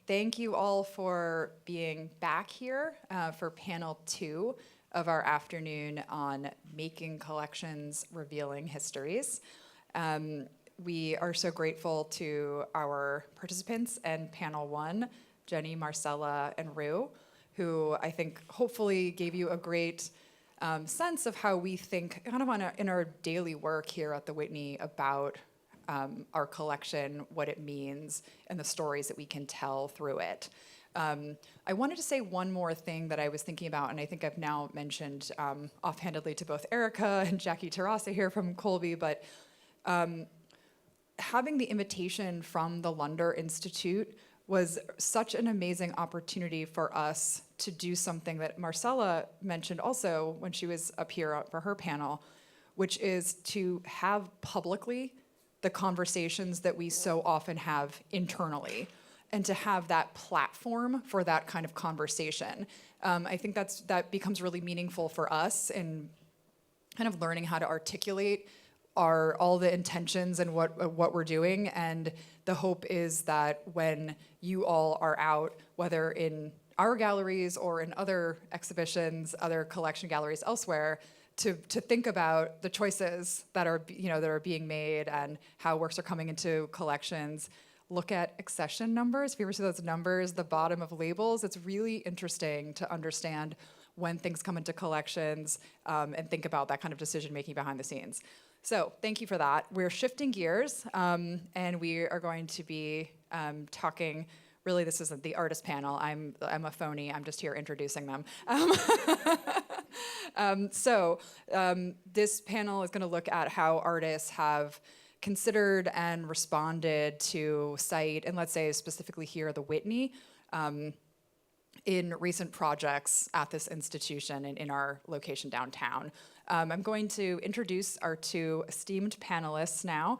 Thank you all for being back here for panel 2 of our afternoon on making collections, revealing histories. We are so grateful to our participants and panel 1, Jenny, Marcella, and Rue, who I think hopefully gave you a great sense of how we think kind of in our daily work here at the Whitney about our collection, what it means, and the stories that we can tell through it. I wanted to say one more thing that I was thinking about, and I think I've now mentioned offhandedly to both Erica and Jackie Terrasa here from Colby, but having the invitation from the Lunder Institute was such an amazing opportunity for us to do something that Marcella mentioned also when she was up here for her panel, which is to have publicly the conversations that we so often have internally, and to have that platform for that kind of conversation. I think that becomes really meaningful for us in kind of learning how to articulate all the intentions and what we're doing. And the hope is that when you all are out, whether in our galleries or in other exhibitions, other collection galleries elsewhere, to think about the choices that are being made and how works are coming into collections. Look at accession numbers. If you ever see those numbers, the bottom of labels, it's really interesting to understand when things come into collections and think about that kind of decision making behind the scenes. So thank you for that. We're shifting gears and we are going to be talking. Really, this isn't the artist panel. I'm a phony. I'm just here introducing them. This panel is going to look at how artists have considered and responded to cite, and let's say specifically here, the Whitney, in recent projects at this institution and in our location downtown. I'm going to introduce our 2 esteemed panelists now.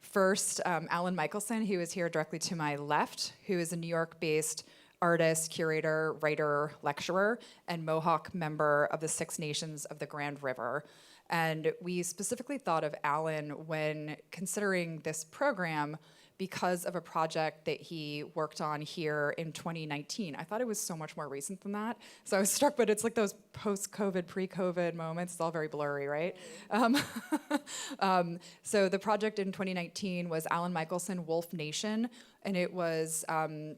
First, Alan Michelson, who is here directly to my left, who is a New York-based artist, curator, writer, lecturer, and Mohawk member of the Six Nations of the Grand River. And we specifically thought of Alan when considering this program because of a project that he worked on here in 2019. I thought it was so much more recent than that. So I was struck, but it's like those post-COVID, pre-COVID moments. It's all very blurry, right? So the project in 2019 was Alan Michelson, Wolf Nation. And it was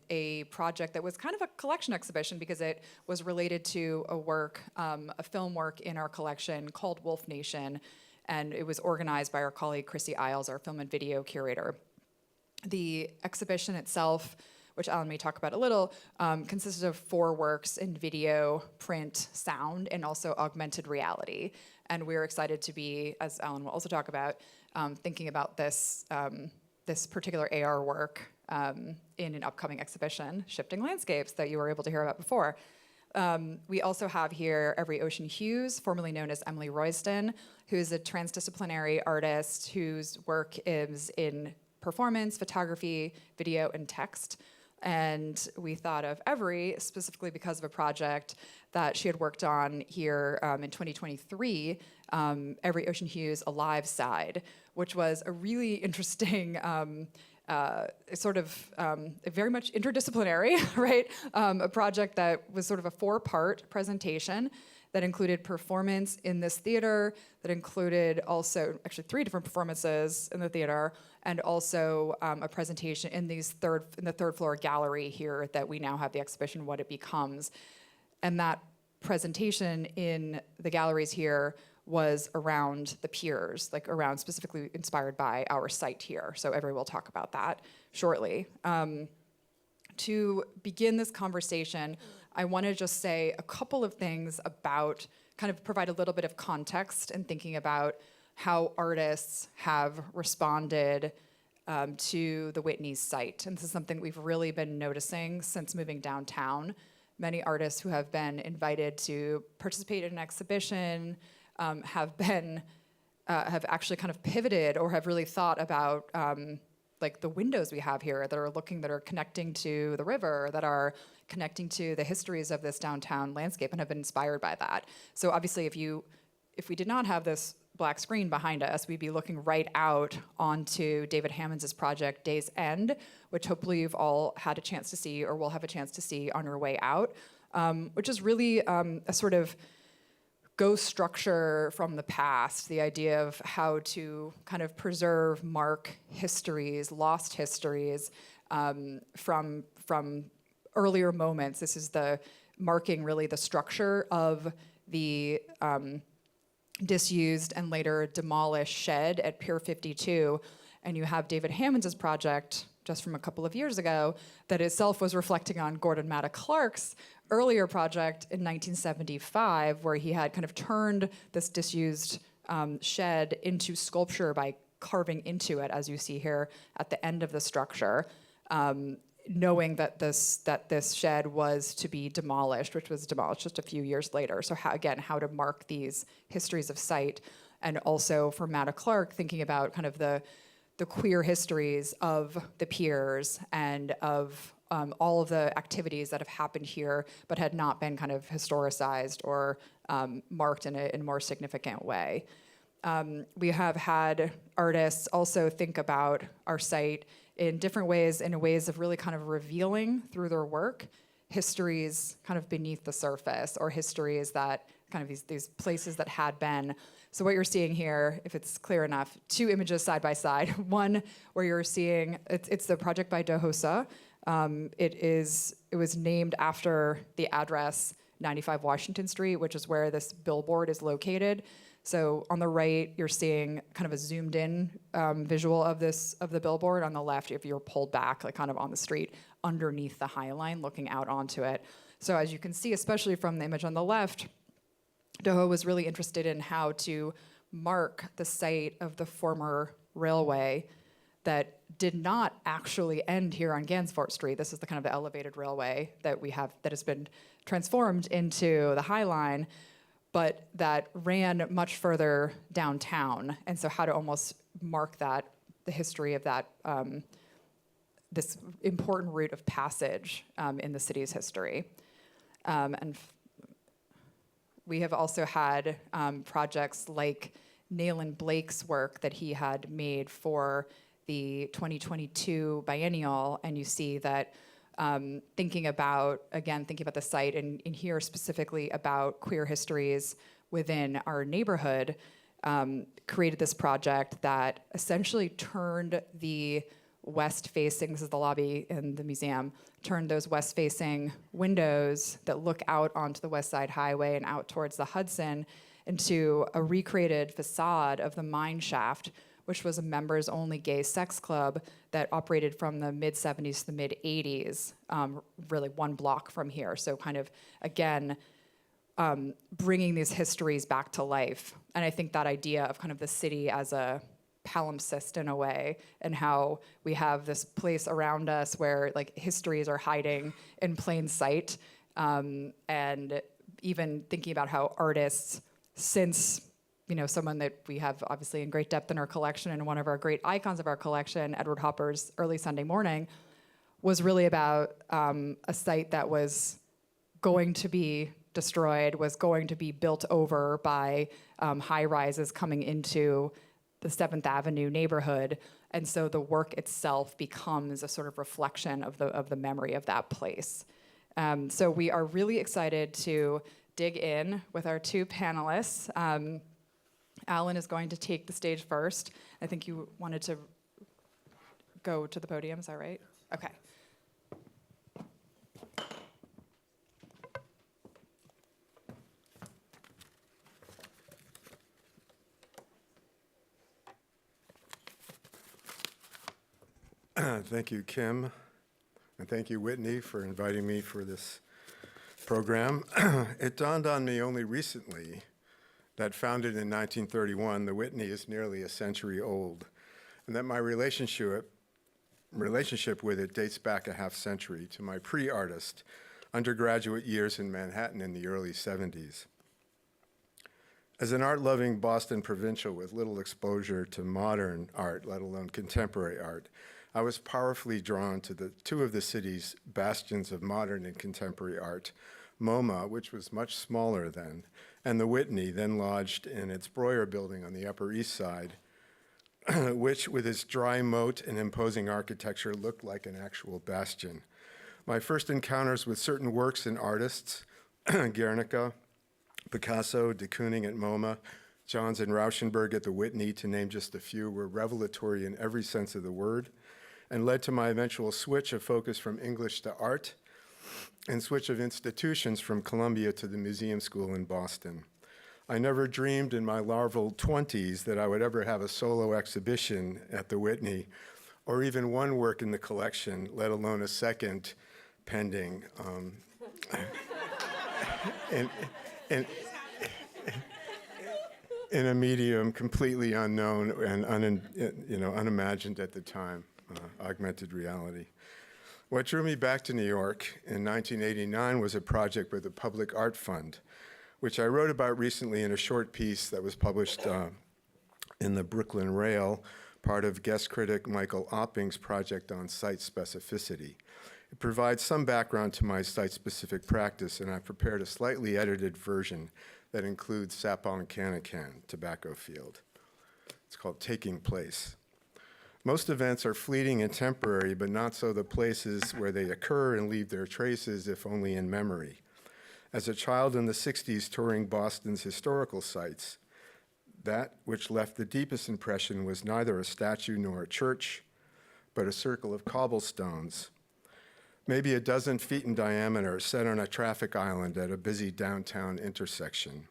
a project that was kind of a collection exhibition because it was related to a film work in our collection called Wolf Nation. And it was organized by our colleague, Chrissy Isles, our film and video curator. The exhibition itself, which Alan may talk about a little, consisted of 4 works in video, print, sound, and also augmented reality. And we're excited to be, as Alan will also talk about, thinking about this particular AR work in an upcoming exhibition, Shifting Landscapes, that you were able to hear about before. We also have here Ocean Hughes, formerly known as Emily Royston, who is a transdisciplinary artist whose work is in performance, photography, video, and text. And we thought of Every specifically because of a project that she had worked on here in 2023, Ocean Hughes, A Live Side, which was a really interesting very much interdisciplinary, right? A project that was sort of a 4-part presentation that included performance in this theater, that included also actually 3 different performances in the theater, and also a presentation in the 3rd floor gallery here that we now have the exhibition What It Becomes. And that presentation in the galleries here was around the piers, like around specifically inspired by our site here. So Every will talk about that shortly. To begin this conversation, I want to just say a couple of things about, kind of provide a little bit of context in thinking about how artists have responded to the Whitney's site. And this is something we've really been noticing since moving downtown. Many artists who have been invited to participate in an exhibition have actually kind of pivoted or have really thought about like the windows we have here that are connecting to the river, that are connecting to the histories of this downtown landscape and have been inspired by that. So obviously if we did not have this black screen behind us, we'd be looking right out onto David Hammonds' project, Day's End, which hopefully you've all had a chance to see or will have a chance to see on your way out, which is really a sort of ghost structure from the past, the idea of how to kind of preserve, mark histories, lost histories from earlier moments. This is the marking really the structure of the disused and later demolished shed at Pier 52. And you have David Hammonds' project just from a couple of years ago that itself was reflecting on Gordon Matta Clark's earlier project in 1975, where he had kind of turned this disused shed into sculpture by carving into it, as you see here at the end of the structure, knowing that this shed was to be demolished, which was demolished just a few years later. So how to mark these histories of sight, and also for Matta Clark, thinking about kind of the queer histories of the piers and of all of the activities that have happened here but had not been kind of historicized or marked in a more significant way. We have had artists also think about our site in different ways, in ways of really kind of revealing through their work histories kind of beneath the surface, or histories that kind of these places that had been. So what you're seeing here, if it's clear enough, two images side by side. One where you're seeing, it's the project by De Hosa. It was named after the address 95 Washington Street, which is where this billboard is located. So on the right, you're seeing kind of a zoomed in visual of the billboard. On the left, if you're pulled back, like kind of on the street, underneath the High Line, looking out onto it. So as you can see, especially from the image on the left, Doho was really interested in how to mark the site of the former railway that did not actually end here on Gansevoort Street. This is the kind of the elevated railway that we have that has been transformed into the High Line, but that ran much further downtown. And so how to almost mark that, the history of that, this important route of passage in the city's history. We have also had projects like Nayland Blake's work that he had made for the 2022 biennial, and you see that thinking about the site and here specifically about queer histories within our neighborhood, created this project that essentially turned the west-facing, this is the lobby in the museum, turned those west-facing windows that look out onto the West Side Highway and out towards the Hudson into a recreated facade of the mine shaft, which was a members-only gay sex club that operated from the mid-'70s to the mid-'80s, really one block from here. So kind of, again, bringing these histories back to life. And I think that idea of kind of the city as a palimpsest in a way, and how we have this place around us where like histories are hiding in plain sight, and even thinking about how artists, since someone that we have obviously in great depth in our collection and one of our great icons of our collection, Edward Hopper's Early Sunday Morning, was really about a site that was going to be destroyed, was going to be built over by high rises coming into the 7th Avenue neighborhood. And so the work itself becomes a sort of reflection of the memory of that place. So we are really excited to dig in with our two panelists. Alan is going to take the stage first. I think you wanted to go to the podium, is that right? Okay. Thank you, Kim, and thank you, Whitney, for inviting me for this program. It dawned on me only recently that founded in 1931, the Whitney is nearly a century old, and that my relationship with it dates back a half century to my pre-artist undergraduate years in Manhattan in the early 70s. As an art-loving Boston provincial with little exposure to modern art, let alone contemporary art, I was powerfully drawn to the two of the city's bastions of modern and contemporary art, MoMA, which was much smaller then, and the Whitney, then lodged in its Breuer building on the Upper East Side, which with its dry moat and imposing architecture looked like an actual bastion. My first encounters with certain works and artists, Guernica, Picasso, de Kooning at MoMA, Johns and Rauschenberg at the Whitney, to name just a few, were revelatory in every sense of the word, and led to my eventual switch of focus from English to art, and switch of institutions from Columbia to the Museum School in Boston. I never dreamed in my larval 20s that I would ever have a solo exhibition at the Whitney, or even one work in the collection, let alone a second pending. In a medium completely unknown and unimagined at the time, augmented reality. What drew me back to New York in 1989 was a project with the Public Art Fund, which I wrote about recently in a short piece that was published in the Brooklyn Rail, part of guest critic Michael Opping's project on site specificity. It provides some background to my site-specific practice, and I've prepared a slightly edited version that includes Sapong Canacan, tobacco field. It's called Taking Place. Most events are fleeting and temporary, but not so the places where they occur and leave their traces, if only in memory. As a child in the 60s touring Boston's historical sites, that which left the deepest impression was neither a statue nor a church, but a circle of cobblestones, maybe a dozen feet in diameter, set on a traffic island at a busy downtown intersection.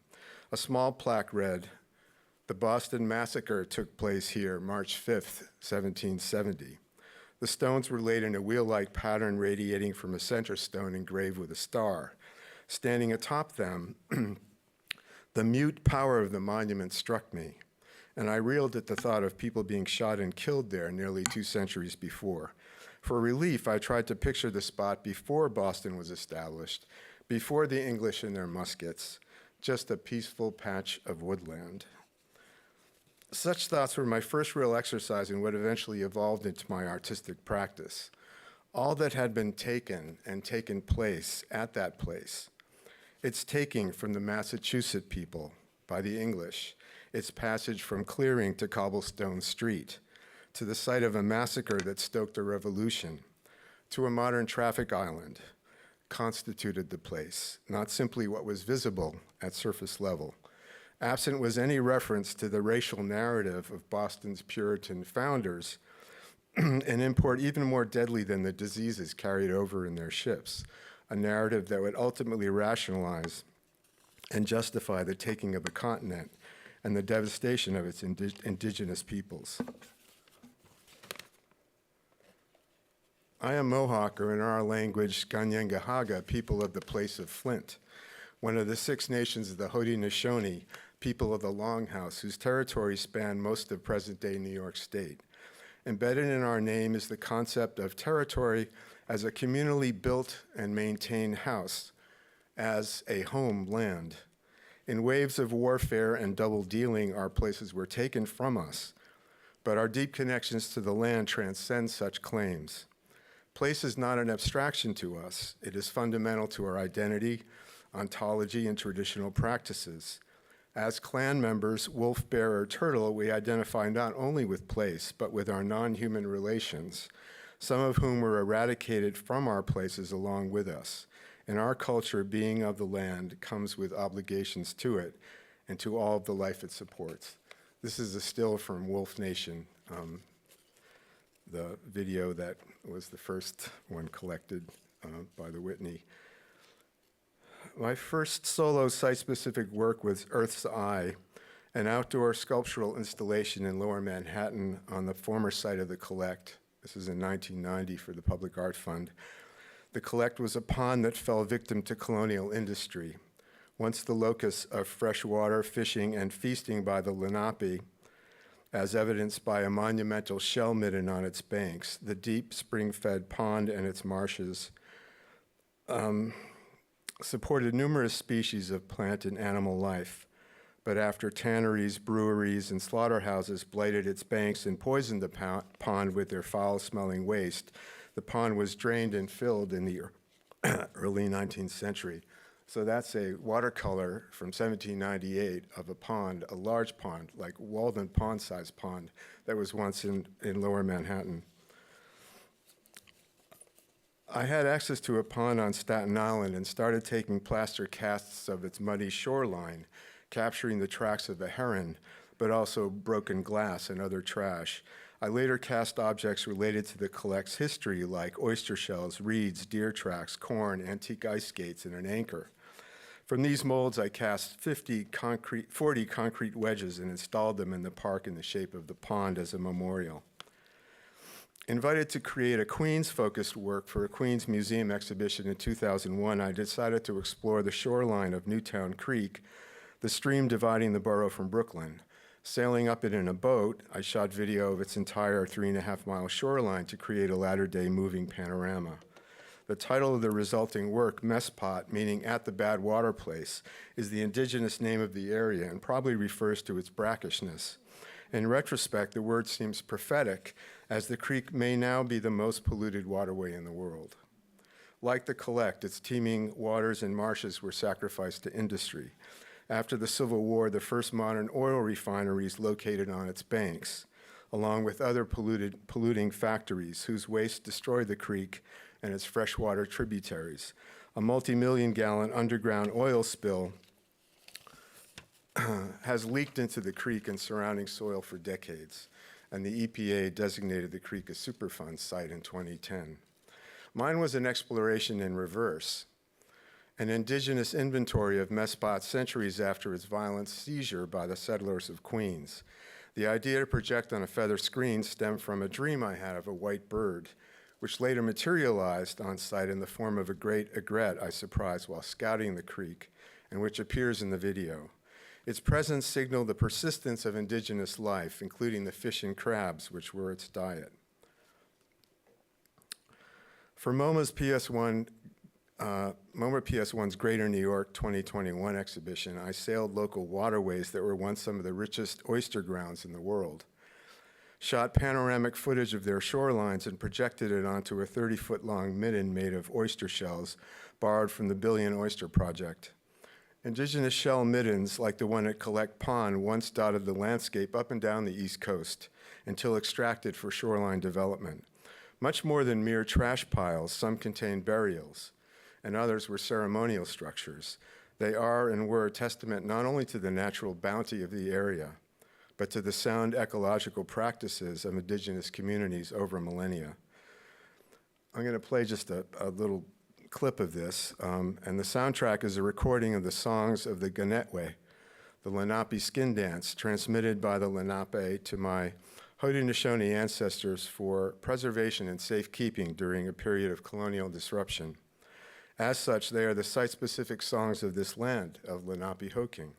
A small plaque read, "The Boston Massacre took place here, March 5th, 1770. The stones were laid in a wheel-like pattern radiating from a center stone engraved with a star. Standing atop them, the mute power of the monument struck me, and I reeled at the thought of people being shot and killed there nearly 2 centuries before. For relief, I tried to picture the spot before Boston was established, before the English and their muskets, just a peaceful patch of woodland." Such thoughts were my first real exercise in what eventually evolved into my artistic practice. All that had been taken and taken place at that place, its taking from the Massachusetts people by the English, its passage from clearing to cobblestone street, to the site of a massacre that stoked a revolution, to a modern traffic island, constituted the place, not simply what was visible at surface level. Absent was any reference to the racial narrative of Boston's Puritan founders, an import even more deadly than the diseases carried over in their ships, a narrative that would ultimately rationalize and justify the taking of the continent and the devastation of its indigenous peoples. I am Mohawk, or in our language, Ganyengahaga, people of the place of Flint, one of the 6 nations of the Haudenosaunee, people of the Longhouse, whose territory span most of present-day New York State. Embedded in our name is the concept of territory as a communally built and maintained house, as a homeland. In waves of warfare and double dealing, our places were taken from us, but our deep connections to the land transcend such claims. Place is not an abstraction to us. It is fundamental to our identity, ontology, and traditional practices. As clan members, wolf, bear, or turtle, we identify not only with place, but with our non-human relations, some of whom were eradicated from our places along with us. In our culture, being of the land comes with obligations to it and to all of the life it supports. This is a still from Wolf Nation, the video that was the first one collected by the Whitney. My first solo site-specific work was Earth's Eye, an outdoor sculptural installation in Lower Manhattan on the former site of the Collect. This is in 1990 for the Public Art Fund. The Collect was a pond that fell victim to colonial industry. Once the locus of fresh water, fishing, and feasting by the Lenape, as evidenced by a monumental shell midden on its banks, the deep spring-fed pond and its marshes supported numerous species of plant and animal life. But after tanneries, breweries, and slaughterhouses blighted its banks and poisoned the pond with their foul-smelling waste, the pond was drained and filled in the early 19th century. So that's a watercolor from 1798 of a pond, a large pond, like Walden Pond-sized pond, that was once in Lower Manhattan. I had access to a pond on Staten Island and started taking plaster casts of its muddy shoreline, capturing the tracks of a heron, but also broken glass and other trash. I later cast objects related to the collect's history, like oyster shells, reeds, deer tracks, corn, antique ice skates, and an anchor. From these molds, I cast 40 concrete wedges and installed them in the park in the shape of the pond as a memorial. Invited to create a Queens-focused work for a Queens Museum exhibition in 2001, I decided to explore the shoreline of Newtown Creek, the stream dividing the borough from Brooklyn. Sailing up it in a boat, I shot video of its entire 3.5-mile shoreline to create a latter-day moving panorama. The title of the resulting work, Messpot, meaning at the bad water place, is the indigenous name of the area and probably refers to its brackishness. In retrospect, the word seems prophetic, as the creek may now be the most polluted waterway in the world. Like the collect, its teeming waters and marshes were sacrificed to industry. After the Civil War, the first modern oil refineries located on its banks, along with other polluting factories whose waste destroyed the creek and its freshwater tributaries. A multi-million-gallon underground oil spill has leaked into the creek and surrounding soil for decades, and the EPA designated the creek a Superfund site in 2010. Mine was an exploration in reverse, an indigenous inventory of Messpot centuries after its violent seizure by the settlers of Queens. The idea to project on a feather screen stemmed from a dream I had of a white bird, which later materialized on site in the form of a great egret I surprised while scouting the creek, and which appears in the video. Its presence signaled the persistence of indigenous life, including the fish and crabs, which were its diet. For MoMA's PS1's Greater New York 2021 exhibition, I sailed local waterways that were once some of the richest oyster grounds in the world, shot panoramic footage of their shorelines and projected it onto a 30-foot-long midden made of oyster shells borrowed from the Billion Oyster Project. Indigenous shell middens, like the one at Collect Pond, once dotted the landscape up and down the East Coast until extracted for shoreline development. Much more than mere trash piles, some contained burials, and others were ceremonial structures. They are and were a testament not only to the natural bounty of the area, but to the sound ecological practices of indigenous communities over millennia. I'm going to play just a little clip of this, and the soundtrack is a recording of the songs of the Ganetwe, the Lenape skin dance, transmitted by the Lenape to my Haudenosaunee ancestors for preservation and safekeeping during a period of colonial disruption. As such, they are the site-specific songs of this land, of Lenape-Hoking.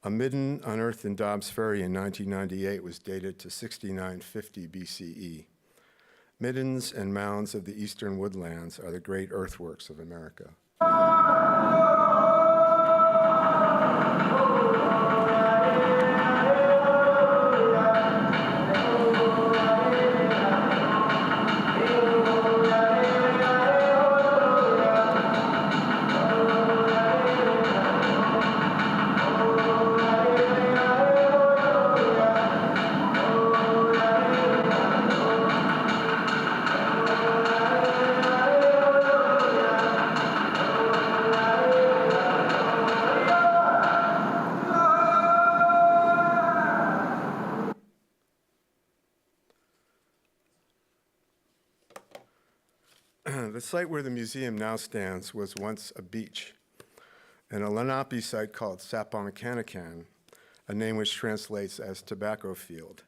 A midden unearthed in Dobbs Ferry in 1998 was dated to 6950 BCE. Middens and mounds of the eastern woodlands are the great earthworks of America. The site where the museum now stands was once a beach, and a Lenape site called Sapongkanakan, a name which translates as tobacco field.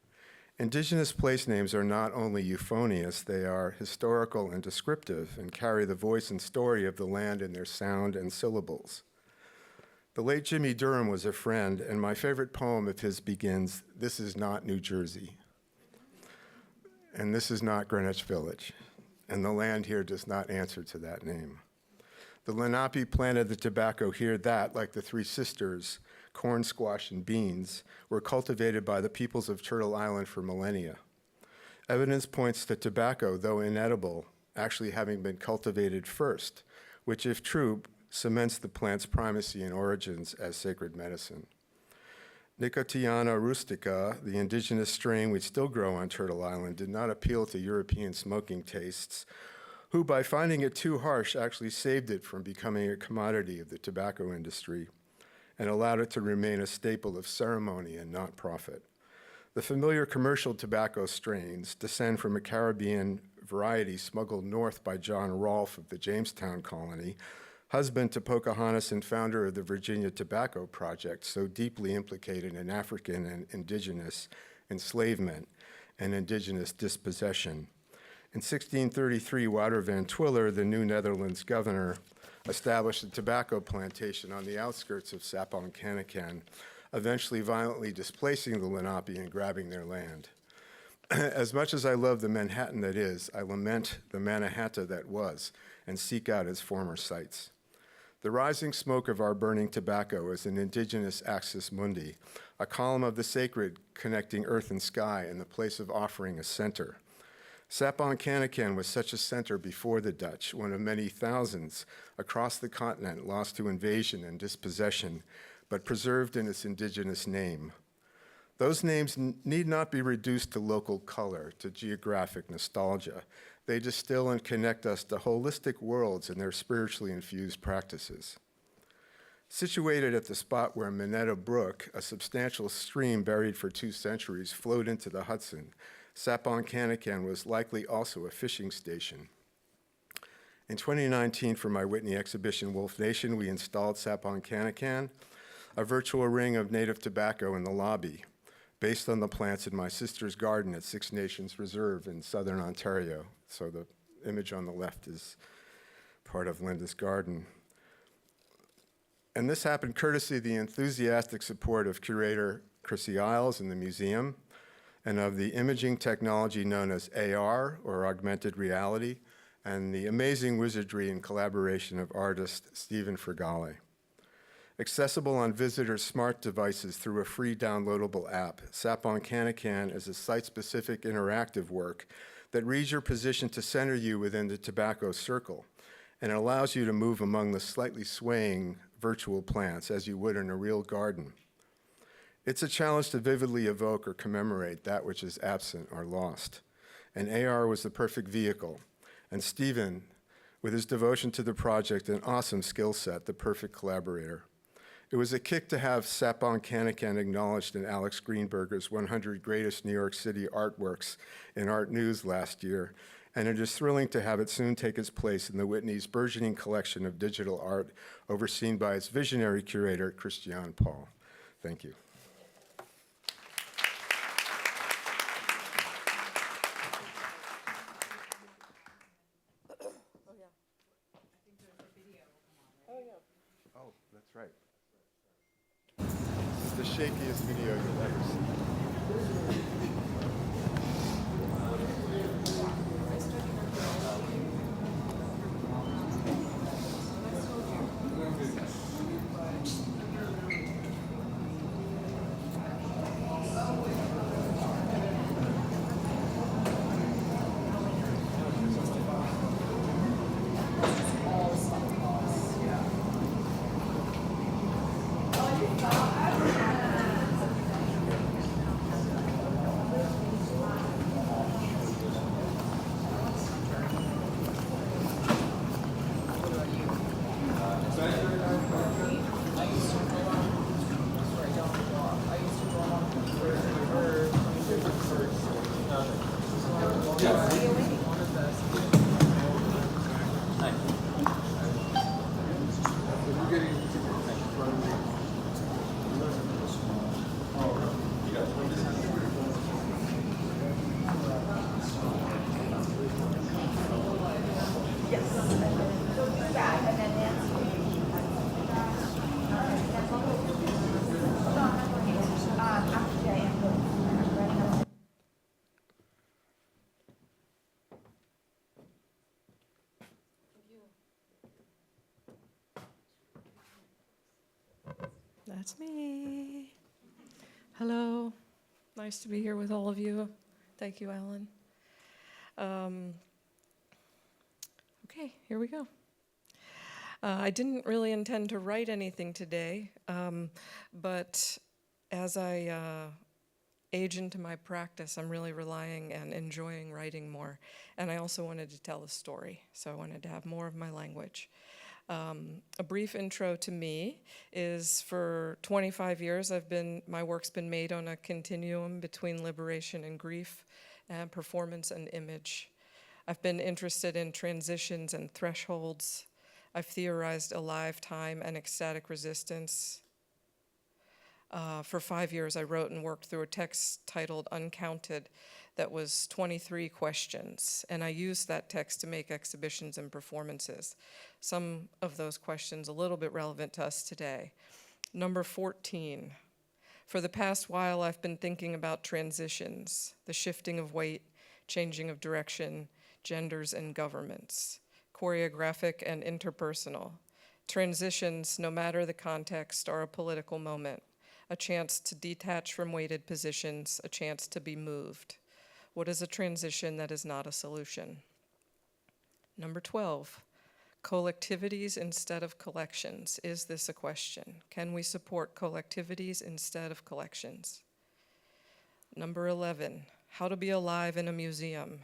Indigenous place names are not only euphonious, they are historical and descriptive and carry the voice and story of the land in their sound and syllables. The late Jimmy Durham was a friend, and my favorite poem of his begins, "This is not New Jersey, and this is not Greenwich Village, and the land here does not answer to that name." The Lenape planted the tobacco here that, like the Three Sisters, corn, squash, and beans, were cultivated by the peoples of Turtle Island for millennia. Evidence points to tobacco, though inedible, actually having been cultivated first, which, if true, cements the plant's primacy and origins as sacred medicine. Nicotiana rustica, the indigenous strain we still grow on Turtle Island, did not appeal to European smoking tastes, who, by finding it too harsh, actually saved it from becoming a commodity of the tobacco industry and allowed it to remain a staple of ceremony and not profit. The familiar commercial tobacco strains descend from a Caribbean variety smuggled north by John Rolfe of the Jamestown colony, husband to Pocahontas and founder of the Virginia Tobacco Project, so deeply implicated in African and indigenous enslavement and indigenous dispossession. In 1633, Wouter van Twiller, the New Netherlands governor, established a tobacco plantation on the outskirts of Sapon-Canacan, eventually violently displacing the Lenape and grabbing their land. As much as I love the Manhattan that is, I lament the Mannahatta that was and seek out its former sites. The rising smoke of our burning tobacco is an indigenous axis mundi, a column of the sacred connecting earth and sky and the place of offering a center. Sapon-Canacan was such a center before the Dutch, one of many thousands across the continent lost to invasion and dispossession, but preserved in its indigenous name. Those names need not be reduced to local color, to geographic nostalgia. They distill and connect us to holistic worlds and their spiritually infused practices. Situated at the spot where Minetta Brook, a substantial stream buried for 2 centuries, flowed into the Hudson, Sapon-Canacan was likely also a fishing station. In 2019, for my Whitney exhibition, Wolf Nation, we installed Sapon-Canacan, a virtual ring of native tobacco in the lobby, based on the plants in my sister's garden at Six Nations Reserve in southern Ontario. So the image on the left is part of Linda's garden. And this happened courtesy of the enthusiastic support of curator Chrissy Isles in the museum and of the imaging technology known as AR, or augmented reality, and the amazing wizardry and collaboration of artist Stephen Fragale. Accessible on visitors' smart devices through a free downloadable app, Sapon-Canacan is a site-specific interactive work that reads your position to center you within the tobacco circle, and it allows you to move among the slightly swaying virtual plants as you would in a real garden. It's a challenge to vividly evoke or commemorate that which is absent or lost, and AR was the perfect vehicle, and Stephen, with his devotion to the project and awesome skill set, the perfect collaborator. It was a kick to have Sapon-Canacan acknowledged in Alex Greenberger's 100 Greatest New York City Artworks in Art News last year, and it is thrilling to have it soon take its place in the Whitney's burgeoning collection of digital art, overseen by its visionary curator, Christiane Paul. Thank you. Oh, that's right. This is the shakiest video you'll ever see. That's me. Hello. Nice to be here with all of you. Thank you, Alan. Okay, here we go. I didn't really intend to write anything today, but as I age into my practice, I'm really relying and enjoying writing more. And I also wanted to tell a story, so I wanted to have more of my language. A brief intro to me is for 25 years, my work's been made on a continuum between liberation and grief, and performance and image. I've been interested in transitions and thresholds. I've theorized alive time and ecstatic resistance. For 5 years, I wrote and worked through a text titled Uncounted that was 23 questions, and I used that text to make exhibitions and performances. Some of those questions a little bit relevant to us today. Number 14. For the past while, I've been thinking about transitions, the shifting of weight, changing of direction, genders and governments, choreographic and interpersonal. Transitions, no matter the context, are a political moment, a chance to detach from weighted positions, a chance to be moved. What is a transition that is not a solution? Number 12, collectivities instead of collections. Is this a question? Can we support collectivities instead of collections? Number 11, how to be alive in a museum.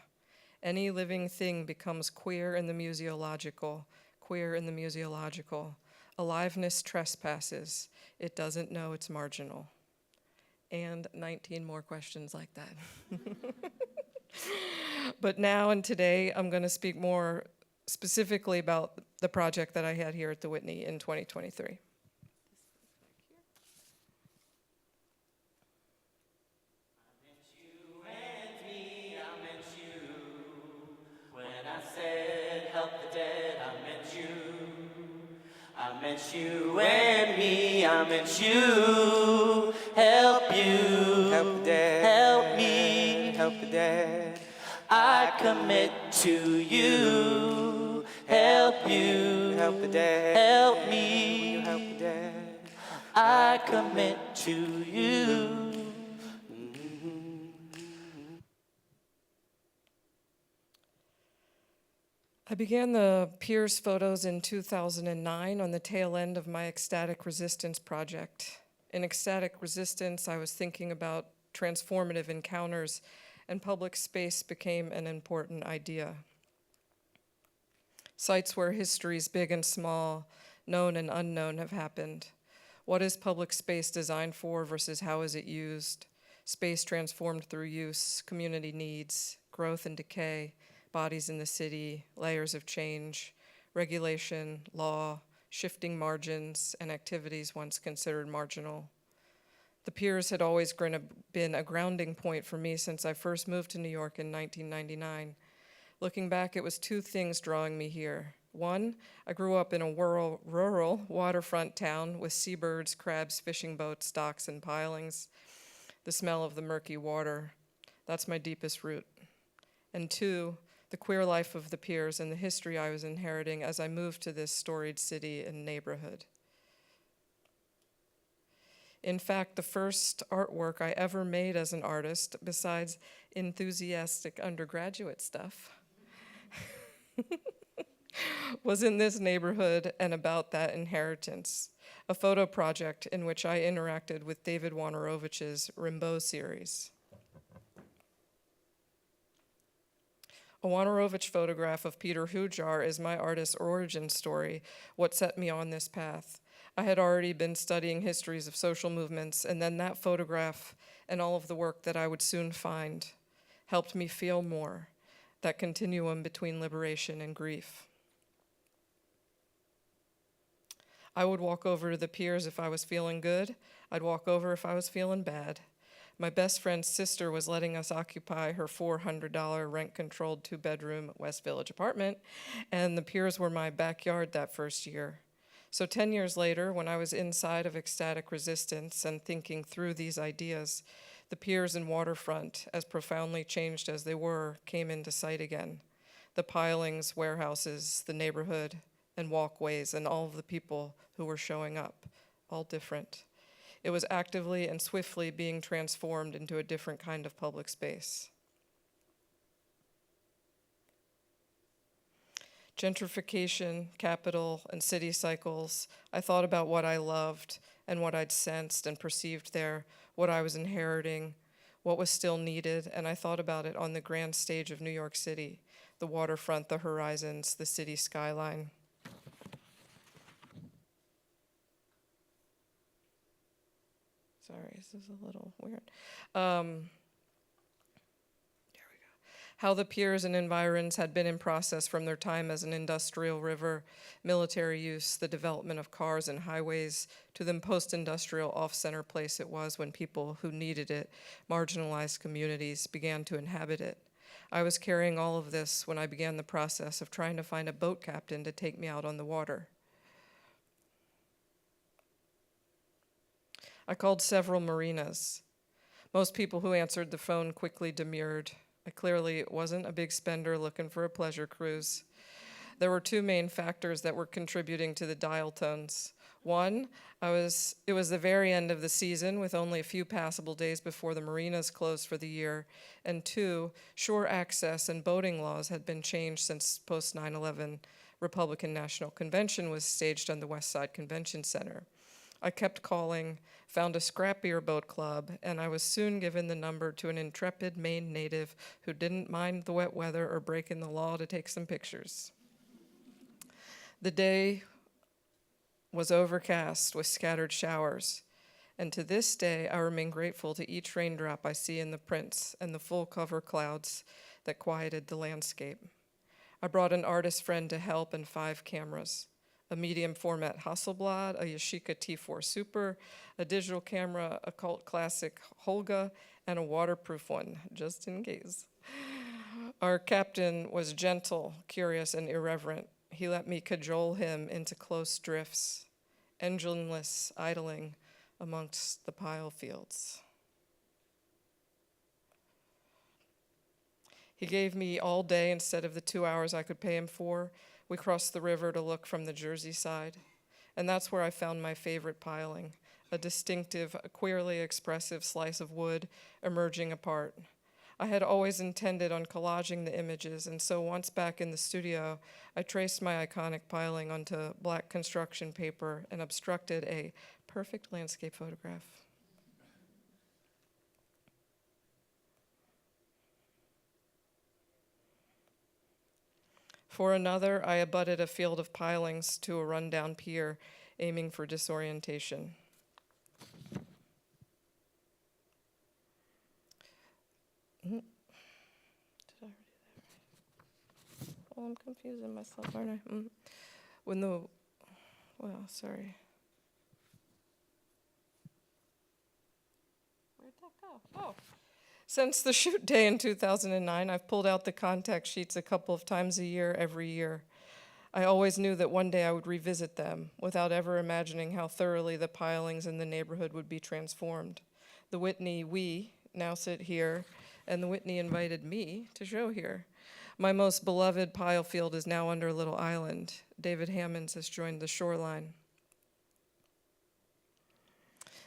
Any living thing becomes queer in the museological, queer in the museological. Aliveness trespasses. It doesn't know it's marginal. And 19 more questions like that. But now and today, I'm going to speak more specifically about the project that I had here at the Whitney in 2023. I meant you and me, I meant you, help you, help dad, help me, help the dad. I commit to you, help you, help the dad, help me, help the dad. I commit to you. I began the Piers photos in 2009 on the tail end of my ecstatic resistance project. In ecstatic resistance, I was thinking about transformative encounters, and public space became an important idea. Sites where histories, big and small, known and unknown, have happened. What is public space designed for versus how is it used? Space transformed through use, community needs, growth and decay, bodies in the city, layers of change, regulation, law, shifting margins, and activities once considered marginal. The Piers had always been a grounding point for me since I first moved to New York in 1999. Looking back, it was two things drawing me here. One, I grew up in a rural waterfront town with seabirds, crabs, fishing boats, docks, and pilings. The smell of the murky water. That's my deepest root. And two, the queer life of the Piers and the history I was inheriting as I moved to this storied city and neighborhood. In fact, the first artwork I ever made as an artist, besides enthusiastic undergraduate stuff, was in this neighborhood and about that inheritance, a photo project in which I interacted with David Wojnarowicz's Rimbaud series. A Wojnarowicz photograph of Peter Hujar is my artist's origin story, what set me on this path. I had already been studying histories of social movements, and then that photograph and all of the work that I would soon find helped me feel more, that continuum between liberation and grief. I would walk over to the Piers if I was feeling good. I'd walk over if I was feeling bad. My best friend's sister was letting us occupy her $400 rent-controlled two-bedroom West Village apartment, and the Piers were my backyard that first year. So 10 years later, when I was inside of ecstatic resistance and thinking through these ideas, the Piers and waterfront, as profoundly changed as they were, came into sight again. The pilings, warehouses, the neighborhood, and walkways, and all of the people who were showing up, all different. It was actively and swiftly being transformed into a different kind of public space. Gentrification, capital, and city cycles, I thought about what I loved and what I'd sensed and perceived there, what I was inheriting, what was still needed, and I thought about it on the grand stage of New York City, the waterfront, the horizons, the city skyline. Sorry, this is a little weird. How the piers and environs had been in process from their time as an industrial river, military use, the development of cars and highways, to the post-industrial off-center place it was when people who needed it, marginalized communities, began to inhabit it. I was carrying all of this when I began the process of trying to find a boat captain to take me out on the water. I called several marinas. Most people who answered the phone quickly demurred. I clearly wasn't a big spender looking for a pleasure cruise. There were two main factors that were contributing to the dial tones. One, it was the very end of the season with only a few passable days before the marinas closed for the year. And two, shore access and boating laws had been changed since post 9/11 Republican National Convention was staged on the West Side Convention Center. I kept calling, found a scrappier boat club, and I was soon given the number to an intrepid Maine native who didn't mind the wet weather or breaking the law to take some pictures. The day was overcast with scattered showers, and to this day I remain grateful to each raindrop I see in the prints and the full cover clouds that quieted the landscape. I brought an artist friend to help and 5 cameras. A medium format Hasselblad, a Yashica T4 Super, a digital camera, a cult classic Holga, and a waterproof one, just in case. Our captain was gentle, curious, and irreverent. He let me cajole him into close drifts, engineless idling amongst the pile fields. He gave me all day instead of the 2 hours I could pay him for. We crossed the river to look from the Jersey side, and that's where I found my favorite piling, a distinctive, queerly expressive slice of wood emerging apart. I had always intended on collaging the images, and so once back in the studio, I traced my iconic piling onto black construction paper and obstructed a perfect landscape photograph. For another, I abutted a field of pilings to a rundown pier, aiming for disorientation. Did I already do that? Oh, I'm confusing myself, aren't I? Sorry. Where'd that go? Oh. Since the shoot day in 2009, I've pulled out the contact sheets a couple of times a year, every year. I always knew that one day I would revisit them, without ever imagining how thoroughly the pilings in the neighborhood would be transformed. The Whitney we now sit here, and the Whitney invited me to show here. My most beloved pile field is now under a little island. David Hammonds has joined the shoreline.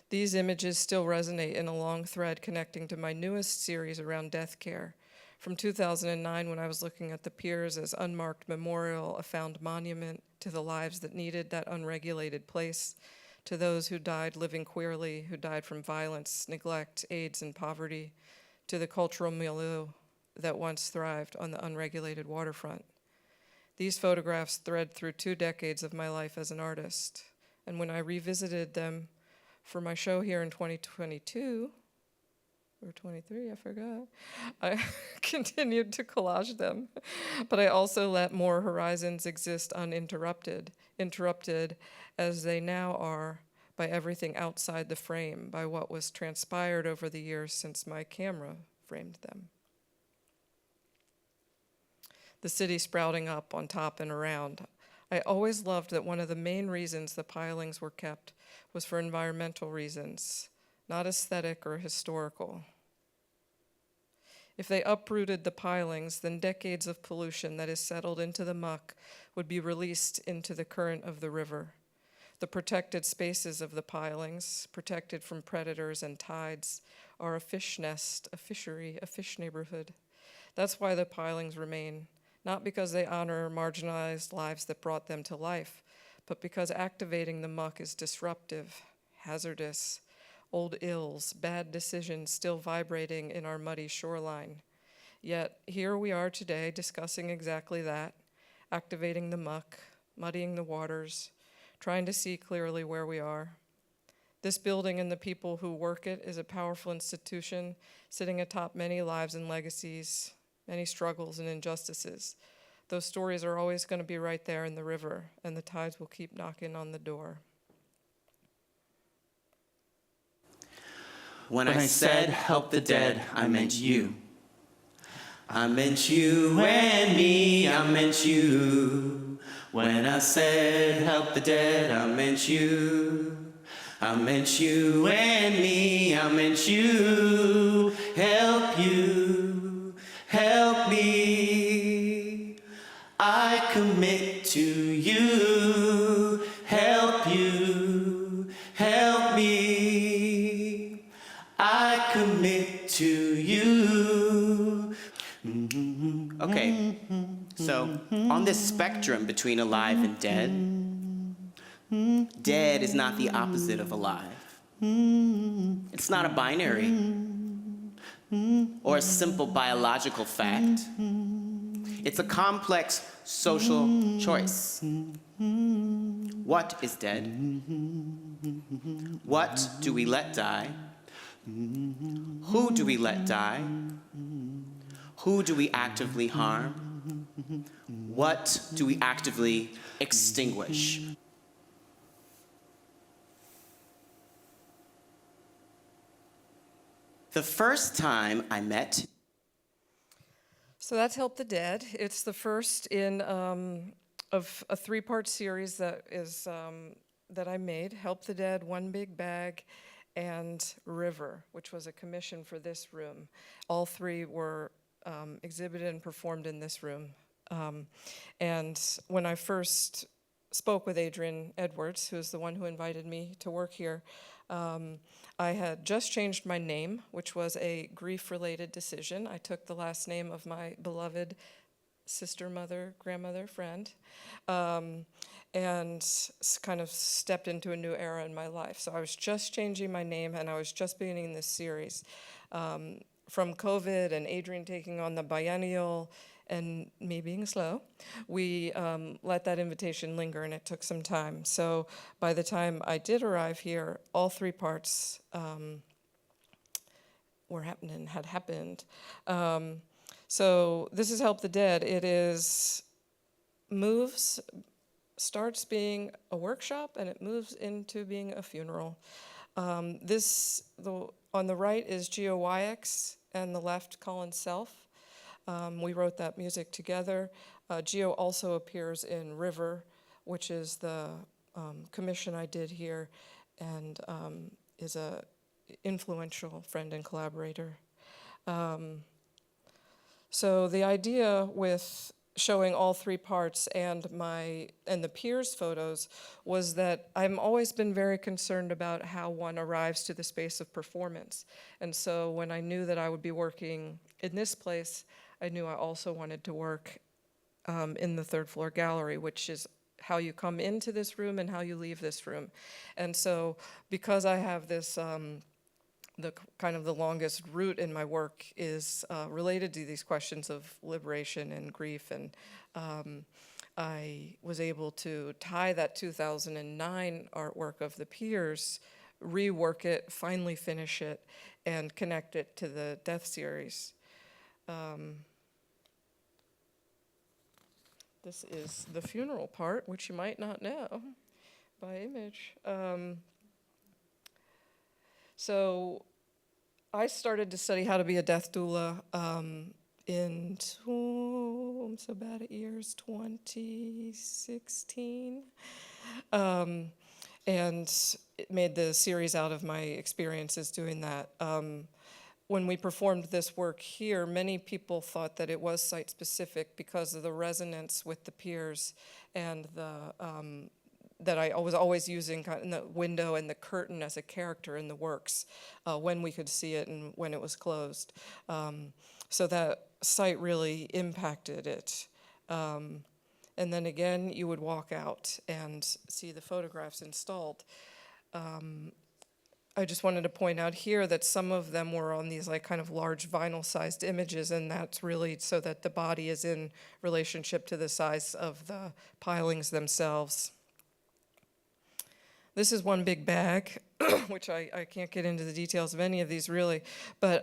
These images still resonate in a long thread connecting to my newest series around death care. From 2009, when I was looking at the piers as unmarked memorial, a found monument to the lives that needed that unregulated place, to those who died living queerly, who died from violence, neglect, AIDS, and poverty, to the cultural milieu that once thrived on the unregulated waterfront. These photographs thread through 2 decades of my life as an artist, and when I revisited them for my show here in 2022, or 23, I forgot, I continued to collage them, but I also let more horizons exist uninterrupted, interrupted as they now are by everything outside the frame, by what was transpired over the years since my camera framed them. The city sprouting up on top and around. I always loved that one of the main reasons the pilings were kept was for environmental reasons, not aesthetic or historical. If they uprooted the pilings, then decades of pollution that is settled into the muck would be released into the current of the river. The protected spaces of the pilings, protected from predators and tides, are a fish nest, a fishery, a fish neighborhood. That's why the pilings remain, not because they honor marginalized lives that brought them to life, but because activating the muck is disruptive, hazardous, old ills, bad decisions still vibrating in our muddy shoreline. Yet here we are today discussing exactly that, activating the muck, muddying the waters, trying to see clearly where we are. This building and the people who work it is a powerful institution sitting atop many lives and legacies, many struggles and injustices. Those stories are always going to be right there in the river, and the tides will keep knocking on the door. When I said help the dead, I meant you. I meant you and me, I meant you. When I said help the dead, I meant you. I meant you and me, I meant you. Help you, help me. I commit to you. Help you, help me. I commit to you. Okay, so on this spectrum between alive and dead, dead is not the opposite of alive. It's not a binary or a simple biological fact. It's a complex social choice. What is dead? What do we let die? Who do we let die? Who do we actively harm? What do we actively extinguish? The first time I met. So that's Help the Dead. It's the first in of a three-part series that is that I made. Help the Dead, One Big Bag, and River, which was a commission for this room. All three were exhibited and performed in this room. And when I first spoke with Adrian Edwards, who is the one who invited me to work here, I had just changed my name, which was a grief-related decision. I took the last name of my beloved sister, mother, grandmother, friend, and kind of stepped into a new era in my life. So I was just changing my name, and I was just beginning this series. From COVID and Adrian taking on the biennial and me being slow, we let that invitation linger, and it took some time. So by the time I did arrive here, all three parts had happened. So this is Help the Dead. It starts being a workshop, and it moves into being a funeral. On the right is Geo Wyax, and the left Colin Self. We wrote that music together. Geo also appears in River, which is the commission I did here, and is a influential friend and collaborator. So the idea with showing all three parts and the peers photos was that I've always been very concerned about how one arrives to the space of performance. And so when I knew that I would be working in this place, I knew I also wanted to work in the third floor gallery, which is how you come into this room and how you leave this room. And so because I have this, the kind of the longest route in my work is related to these questions of liberation and grief, and I was able to tie that 2009 artwork of the peers, rework it, finally finish it, and connect it to the death series. This is the funeral part, which you might not know by image. So I started to study how to be a death doula in, I'm so bad at years, 2016. And it made the series out of my experiences doing that. When we performed this work here, many people thought that it was site-specific because of the resonance with the peers and that I was always using kind of the window and the curtain as a character in the works, when we could see it and when it was closed. So that site really impacted it. And then again, you would walk out and see the photographs installed. I just wanted to point out here that some of them were on these like kind of large vinyl-sized images, and that's really so that the body is in relationship to the size of the pilings themselves. This is one big bag, which I can't get into the details of any of these really, but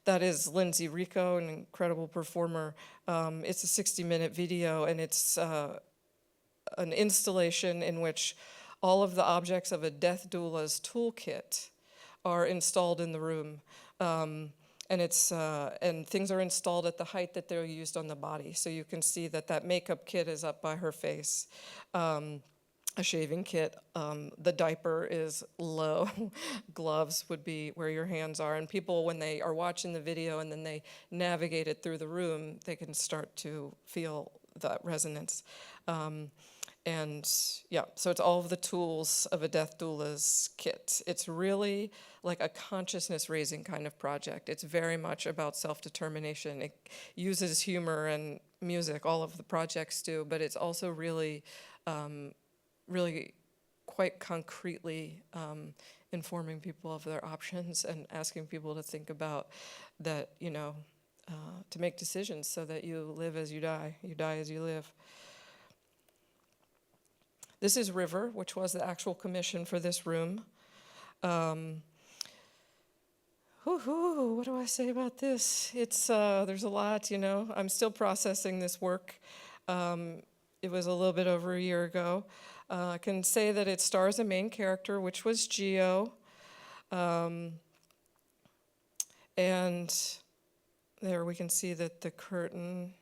that is Lindsay Rico, an incredible performer. It's a 60-minute video, and it's an installation in which all of the objects of a death doula's toolkit are installed in the room. And things are installed at the height that they're used on the body. So you can see that that makeup kit is up by her face. A shaving kit, the diaper is low. Gloves would be where your hands are. And people, when they are watching the video and then they navigate it through the room, they can start to feel that resonance. And yeah, so it's all of the tools of a death doula's kit. It's really like a consciousness-raising kind of project. It's very much about self-determination. It uses humor and music, all of the projects do, but it's also really, really quite concretely informing people of their options and asking people to think about that, you know, to make decisions so that you live as you die as you live. This is River, which was the actual commission for this room. What do I say about this? It's there's a lot, you know. I'm still processing this work. It was a little bit over a year ago. I can say that it stars a main character, which was Geo. And there we can see that the curtain.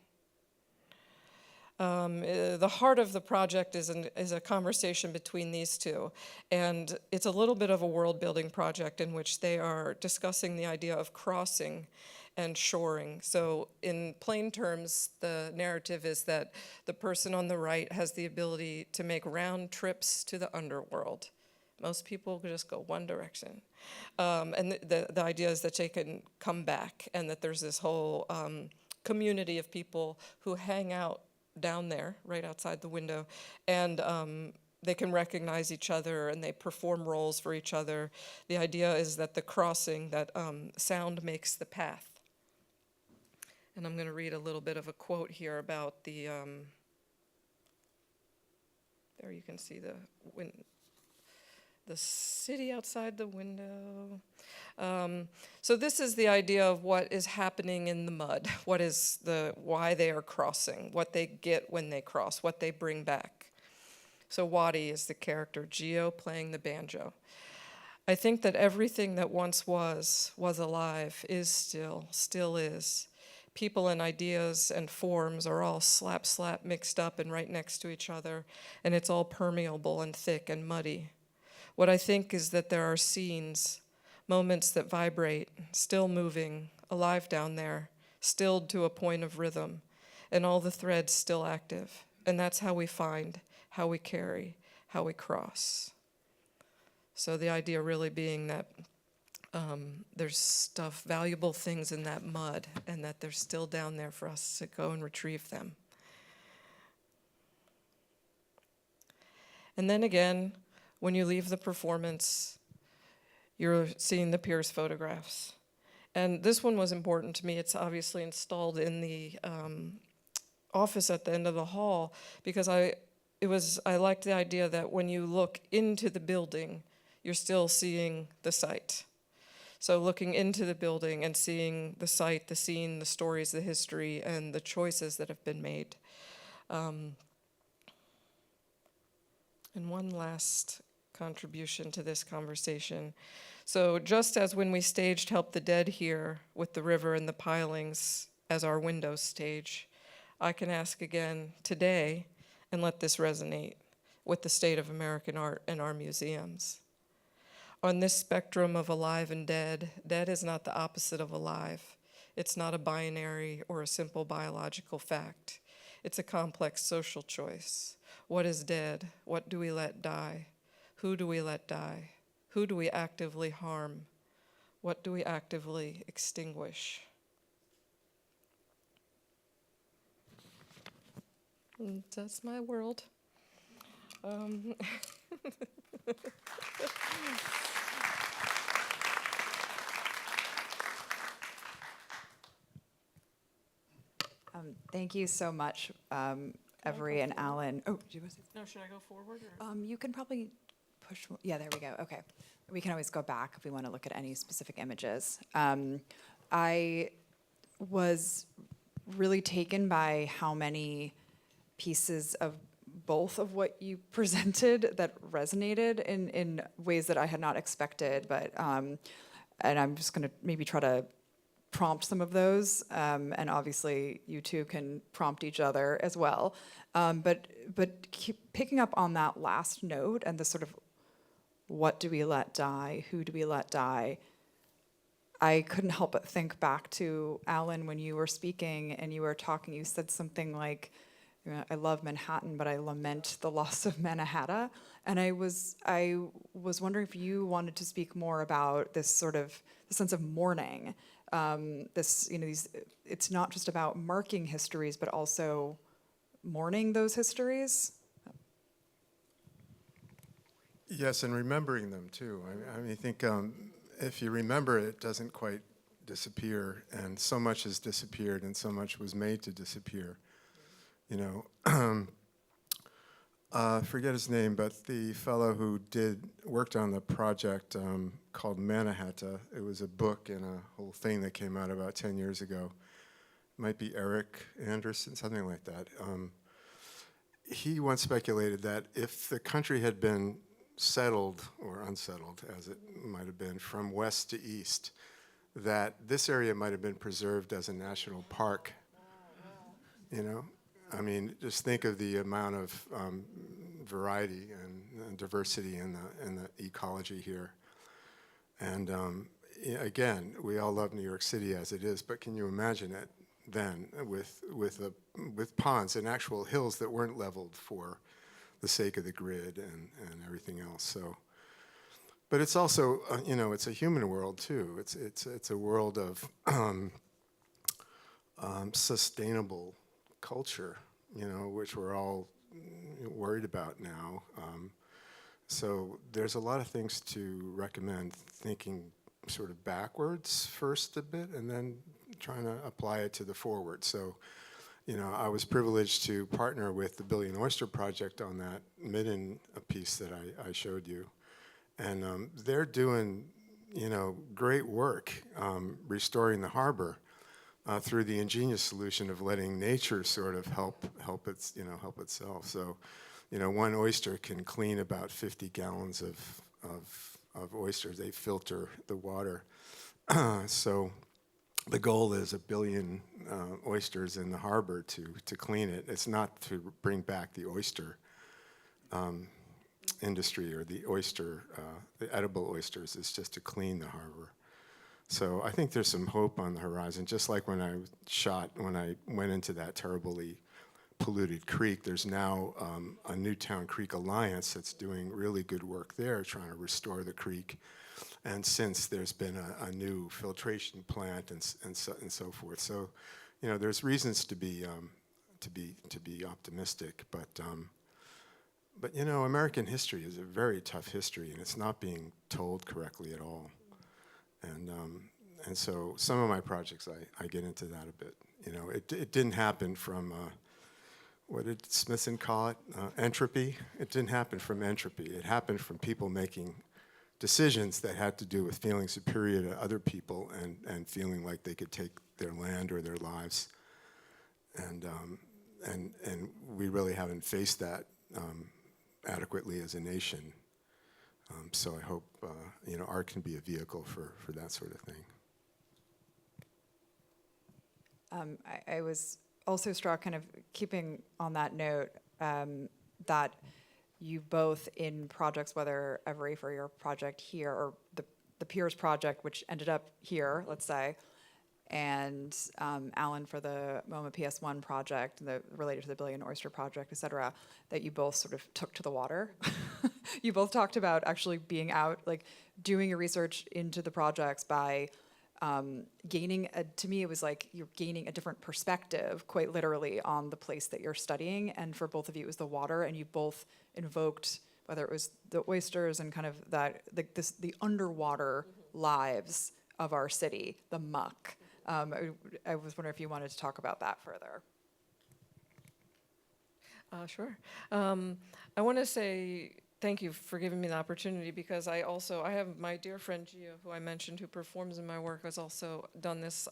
The heart of the project is a conversation between these two, and it's a little bit of a world-building project in which they are discussing the idea of crossing and shoring. So in plain terms, the narrative is that the person on the right has the ability to make round trips to the underworld. Most people just go one direction. And the idea is that they can come back, and that there's this whole community of people who hang out down there, right outside the window, and they can recognize each other and they perform roles for each other. The idea is that the crossing, that sound makes the path. And I'm going to read a little bit of a quote here about the, there you can see the city outside the window. So this is the idea of what is happening in the mud, why they are crossing, what they get when they cross, what they bring back. So Waddy is the character, Geo playing the banjo. I think that everything that once was alive, is still is. People and ideas and forms are all slap mixed up and right next to each other, and it's all permeable and thick and muddy. What I think is that there are scenes, moments that vibrate, still moving, alive down there, stilled to a point of rhythm, and all the threads still active. And that's how we find, how we carry, how we cross. So the idea really being that there's stuff, valuable things in that mud, and that they're still down there for us to go and retrieve them. And then again, when you leave the performance, you're seeing the Pierce photographs. And this one was important to me. It's obviously installed in the office at the end of the hall, because I liked the idea that when you look into the building, you're still seeing the site. So looking into the building and seeing the site, the scene, the stories, the history, and the choices that have been made. And one last contribution to this conversation. So just as when we staged Help the Dead here with the river and the pilings as our window stage, I can ask again today and let this resonate with the state of American art and our museums. On this spectrum of alive and dead, dead is not the opposite of alive. It's not a binary or a simple biological fact. It's a complex social choice. What is dead? What do we let die? Who do we let die? Who do we actively harm? What do we actively extinguish? And that's my world. Thank you so much, Every and Alan. Oh, did you want to say? No, should I go forward? Or? You can probably push, yeah, there we go, okay. We can always go back if we want to look at any specific images. I was really taken by how many pieces of both of what you presented that resonated in ways that I had not expected, but, and I'm just gonna maybe try to prompt some of those, and obviously you two can prompt each other as well. But keep picking up on that last note and the sort of what do we let die, who do we let die? I couldn't help but think back to Alan when you were speaking and you were talking, you said something like, you know, I love Manhattan, but I lament the loss of Mannahatta. And I was wondering if you wanted to speak more about this sort of the sense of mourning. This, you know, it's not just about marking histories, but also mourning those histories. Yes, and remembering them too. I mean, I think if you remember it, it doesn't quite disappear, and so much has disappeared, and so much was made to disappear. You know, forget his name, but the fellow who worked on the project called Mannahatta. It was a book and a whole thing that came out about 10 years ago. Might be Eric Anderson, something like that. He once speculated that if the country had been settled, or unsettled, as it might have been, from west to east, that this area might have been preserved as a national park. You know? I mean, just think of the amount of variety and diversity in the ecology here. And again, we all love New York City as it is, but can you imagine it then with ponds and actual hills that weren't leveled for the sake of the grid and everything else? So, but it's also you know, it's a human world too. It's a world of sustainable culture, you know, which we're all worried about now. So there's a lot of things to recommend thinking sort of backwards first a bit and then trying to apply it to the forward. So, you know, I was privileged to partner with the Billion Oyster Project on that Midden piece that I showed you. And they're doing, you know, great work restoring the harbor. Through the ingenious solution of letting nature sort of help itself. So, you know, one oyster can clean about 50 gallons of oysters. They filter the water. So the goal is 1 billion oysters in the harbor to clean it. It's not to bring back the oyster industry or the edible oysters. It's just to clean the harbor. So I think there's some hope on the horizon. Just like when I went into that terribly polluted creek, there's now a Newtown Creek Alliance that's doing really good work there, trying to restore the creek. And since there's been a new filtration plant and so forth. So, you know, there's reasons to be optimistic. But you know, American history is a very tough history, and it's not being told correctly at all. And so some of my projects, I get into that a bit. You know, it didn't happen from, what did Smithson call it? Entropy. It didn't happen from entropy. It happened from people making decisions that had to do with feeling superior to other people and feeling like they could take their land or their lives. And we really haven't faced that adequately as a nation. So I hope you know, art can be a vehicle for that sort of thing. I was also struck, kind of keeping on that note, that you both in projects, whether Every for your project here or the Piers project, which ended up here, let's say, and Alan for the MoMA PS1 project, related to the Billion Oyster Project, et cetera, that you both sort of took to the water. You both talked about actually being out, like doing your research into the projects by gaining, to me, it was like you're gaining a different perspective, quite literally, on the place that you're studying. And for both of you, it was the water, and you both invoked, whether it was the oysters and kind of that, the underwater lives of our city, the muck. I was wondering if you wanted to talk about that further. Sure. I want to say thank you for giving me the opportunity, because I have my dear friend Gio, who I mentioned, who performs in my work, has also done this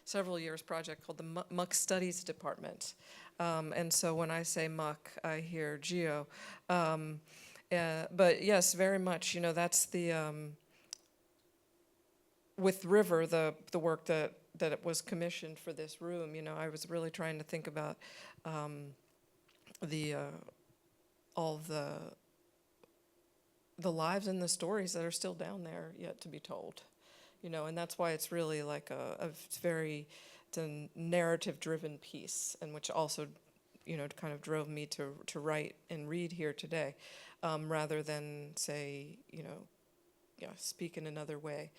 several years project called the Muck Studies Department. And so when I say muck, I hear Gio. But yes, very much, that's the, with River, the work that it was commissioned for this room, I was really trying to think about all the lives and the stories that are still down there yet to be told, and that's why it's really like it's a narrative-driven piece, and which also, kind of drove me to write and read here today, rather than say, speak in another way.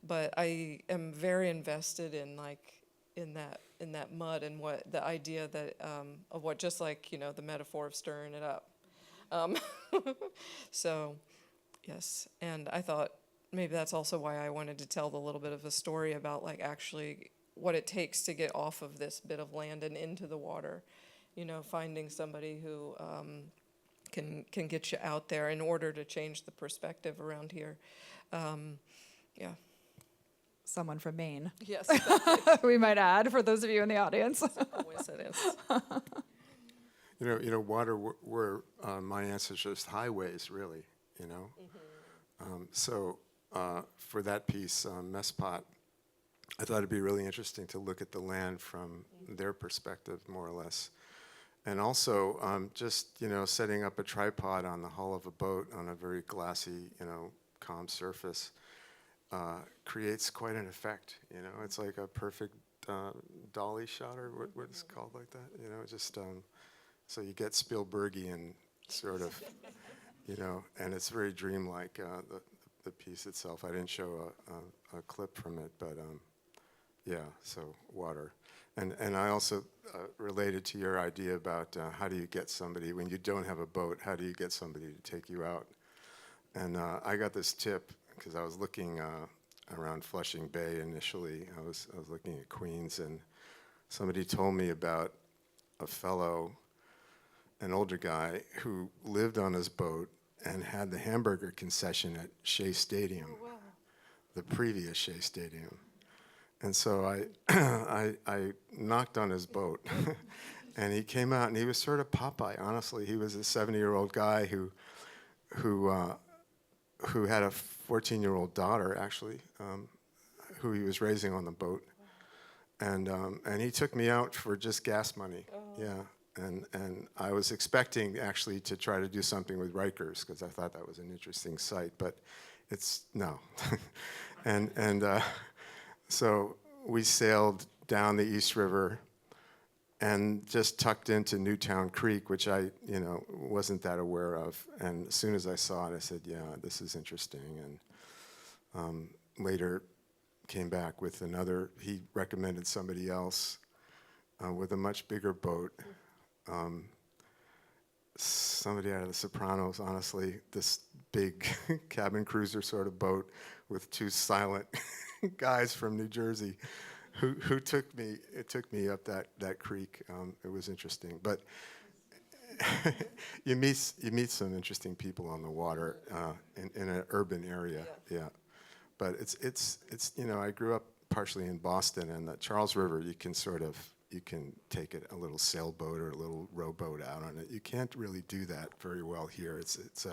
But I am very invested in that mud, and what the idea that of what, just like the metaphor of stirring it up. So yes, and I thought maybe that's also why I wanted to tell a little bit of a story about actually what it takes to get off of this bit of land and into the water. Finding somebody who can get you out there in order to change the perspective around here. Yeah. Someone from Maine, Yes. we might add, for those of you in the audience. Coincidence. Water, where my answer is just highways, really, So for that piece, Mespot, I thought it'd be really interesting to look at the land from their perspective, more or less. And also, just, setting up a tripod on the hull of a boat on a very glassy, calm surface creates quite an effect, It's like a perfect dolly shot, or what is it called like that, just, so you get Spielbergian sort of, and it's very dreamlike, the piece itself. I didn't show a clip from it, but yeah, so water. And I also related to your idea about how do you get somebody, when you don't have a boat, how do you get somebody to take you out? And I got this tip, because I was looking around Flushing Bay initially. I was looking at Queens, and somebody told me about a fellow, an older guy, who lived on his boat and had the hamburger concession at Shea Stadium, the previous Shea Stadium. And so I knocked on his boat, and he came out, and he was sort of Popeye, honestly. He was a 70-year-old guy who had a 14-year-old daughter, actually, who he was raising on the boat. And he took me out for just gas money, yeah. And I was expecting, actually, to try to do something with Rikers, because I thought that was an interesting site, but it's, no. So we sailed down the East River and just tucked into Newtown Creek, which I, wasn't that aware of. And as soon as I saw it, I said, yeah, this is interesting. And later came back with another, he recommended somebody else with a much bigger boat. Somebody out of The Sopranos, honestly, this big cabin cruiser sort of boat with two silent guys from New Jersey who took me up that creek. It was interesting, but you meet some interesting people on the water in an urban area. Yeah. But it's I grew up partially in Boston, and the Charles River, you can take it a little sailboat or a little rowboat out on it. You can't really do that very well here. It's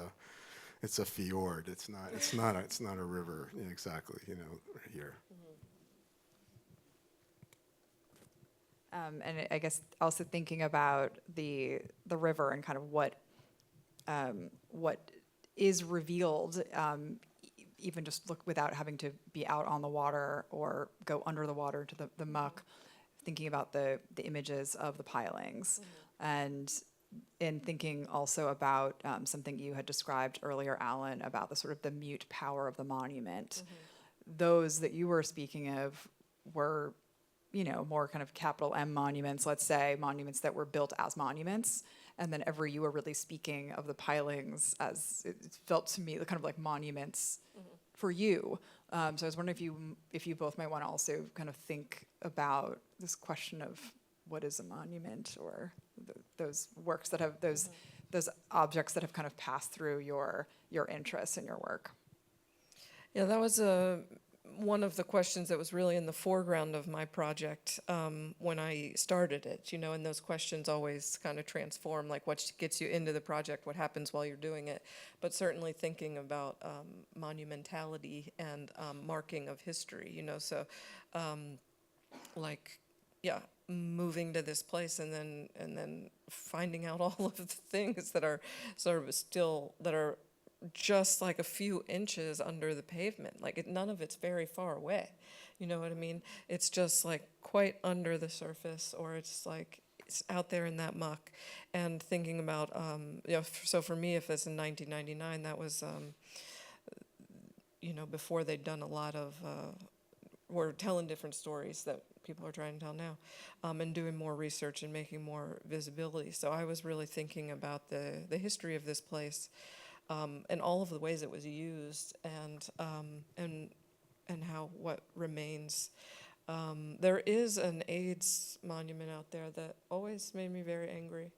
a fjord. It's not a river exactly. Here. And I guess also thinking about the river and kind of what is revealed, even just look without having to be out on the water or go under the water to the muck. Thinking about the images of the pilings, and in thinking also about something you had described earlier, Alan, about the sort of the mute power of the monument. those that you were speaking of were, you know, more kind of capital M monuments, let's say, monuments that were built as monuments. And then ever you were really speaking of the pilings as it felt to me kind of like monuments for you. So I was wondering if you both might want to also kind of think about this question of what is a monument, or those works that have those objects that have kind of passed through your interests and your work. Yeah, that was one of the questions that was really in the foreground of my project when I started it, you know, and those questions always kind of transform, like what gets you into the project, what happens while you're doing it, but certainly thinking about monumentality and marking of history, you know, so like, yeah, moving to this place and then finding out all of the things that are sort of still, that are just like a few inches under the pavement. Like none of it's very far away. You know what I mean? It's just like quite under the surface, or it's like it's out there in that muck. And thinking about, you know, so for me, if it's in 1999, that was, you know, before they'd done a lot of, we're telling different stories that people are trying to tell now, and doing more research and making more visibility. So I was really thinking about the history of this place, and all of the ways it was used, and how what remains. There is an AIDS monument out there that always made me very angry.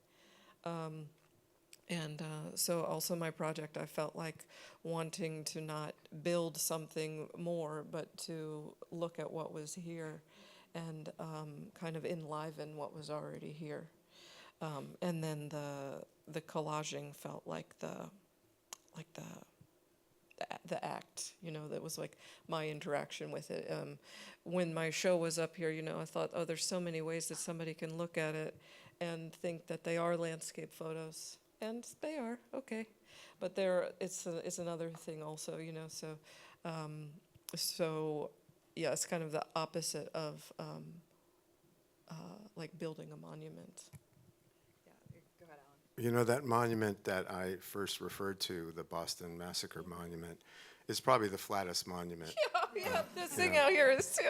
So also my project, I felt like wanting to not build something more, but to look at what was here and kind of enliven what was already here. And then the collaging felt like the act, you know, that was like my interaction with it. When my show was up here, you know, I thought, oh, there's so many ways that somebody can look at it and think that they are landscape photos, and they are, okay, but it's another thing also, you know. So, yeah, it's kind of the opposite of like building a monument. Go ahead, Alan. You know, that monument that I first referred to, the Boston Massacre Monument, is probably the flattest monument. Yeah, this thing out here is too.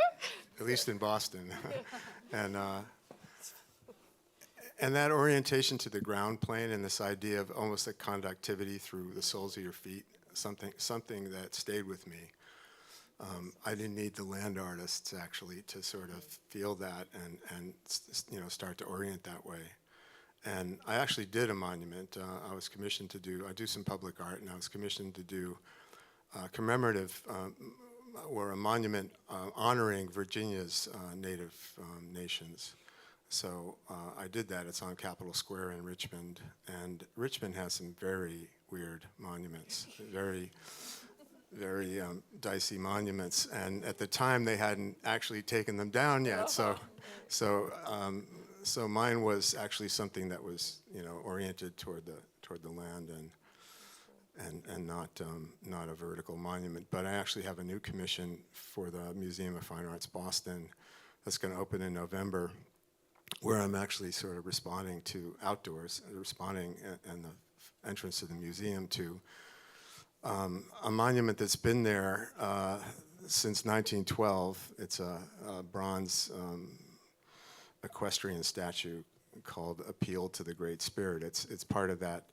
At least in Boston. And that orientation to the ground plane and this idea of almost a conductivity through the soles of your feet, something that stayed with me. I didn't need the land artists actually to sort of feel that and you know, start to orient that way. And I actually did a monument. I was commissioned to do, I do some public art, and I was commissioned to do commemorative, or a monument honoring Virginia's native nations. So I did that. It's on Capitol Square in Richmond. And Richmond has some very weird monuments, very dicey monuments. And at the time, they hadn't actually taken them down yet. So mine was actually something that was, you know, oriented toward the land and not a vertical monument. But I actually have a new commission for the Museum of Fine Arts Boston that's going to open in November, where I'm actually sort of responding to outdoors, responding in the entrance to the museum to a monument that's been there since 1912. It's a bronze equestrian statue called Appeal to the Great Spirit. It's part of that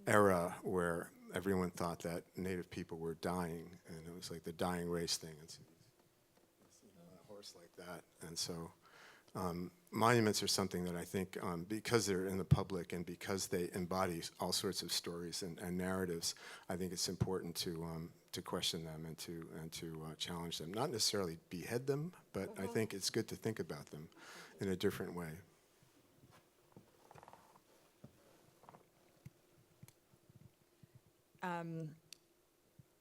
era where everyone thought that Native people were dying, and it was like the dying race thing. It's a horse like that, and so monuments are something that I think, because they're in the public and because they embody all sorts of stories and narratives, I think it's important to question them and to challenge them. Not necessarily behead them, but I think it's good to think about them in a different way.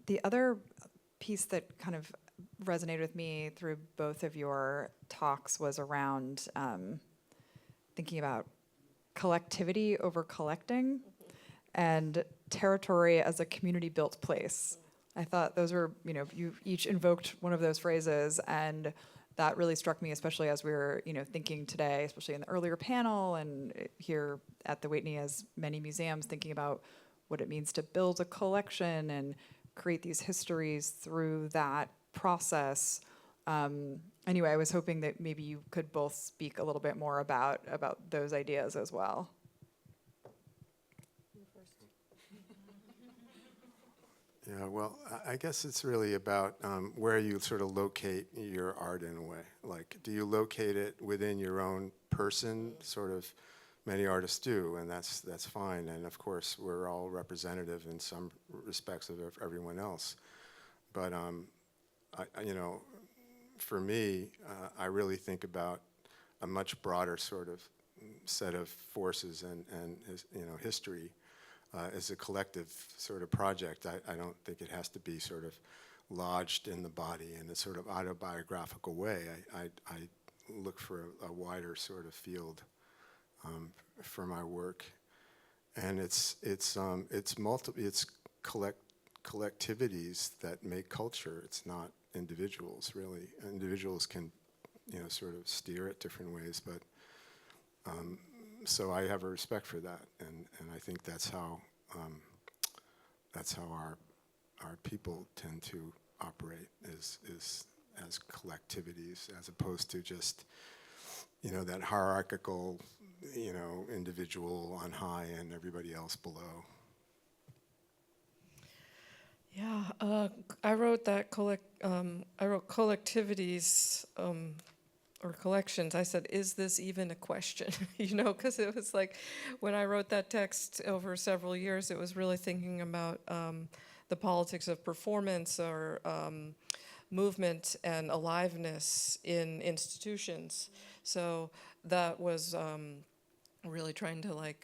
The other piece that kind of resonated with me through both of your talks was around thinking about collectivity over collecting and territory as a community-built place. I thought those were, you know, you each invoked one of those phrases, and that really struck me, especially as we were, you know, thinking today, especially in the earlier panel and here at the Whitney, as many museums, thinking about what it means to build a collection and create these histories through that process. Anyway, I was hoping that maybe you could both speak a little bit more about those ideas as well. Yeah, well, I guess it's really about where you sort of locate your art in a way. Like, do you locate it within your own person? Sort of, many artists do, and that's fine. And of course, we're all representative in some respects of everyone else. But you know, for me, I really think about a much broader sort of set of forces and you know, history. As a collective sort of project. I don't think it has to be sort of lodged in the body in a sort of autobiographical way. I look for a wider sort of field for my work, and it's collectivities that make culture. It's not individuals really. Individuals can, you know, sort of steer it different ways, but. So I have a respect for that, and I think that's how our people tend to operate is as collectivities, as opposed to just, you know, that hierarchical, you know, individual on high and everybody else below. Yeah, I wrote that I wrote collectivities. Or collections. I said, is this even a question? You know, because it was like, when I wrote that text over several years, it was really thinking about the politics of performance or movement and aliveness in institutions. So that was really trying to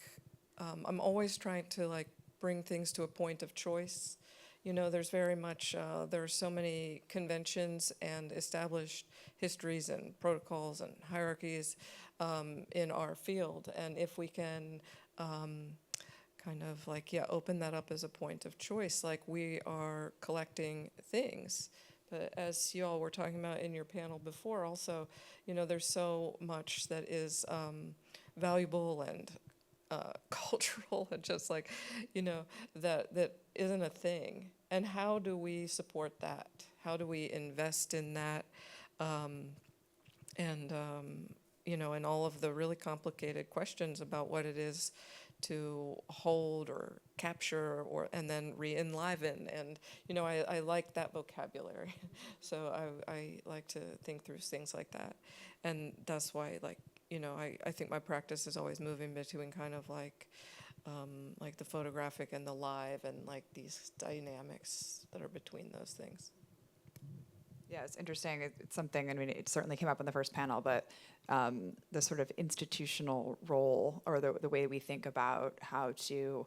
I'm always trying to bring things to a point of choice. You know, there's very much, there are so many conventions and established histories and protocols and hierarchies in our field. And if we can kind of open that up as a point of choice, like we are collecting things. But as you all were talking about in your panel before also, you know, there's so much that is valuable and cultural and just you know, that isn't a thing. And how do we support that? How do we invest in that? You know, and all of the really complicated questions about what it is to hold or capture and then re-enliven. And, you know, I like that vocabulary. So I like to think through things like that. And that's why, you know, I think my practice is always moving between kind of like the photographic and the live and these dynamics that are between those things. Yeah, it's interesting. It's something, I mean, it certainly came up in the first panel, but the sort of institutional role or the way we think about how to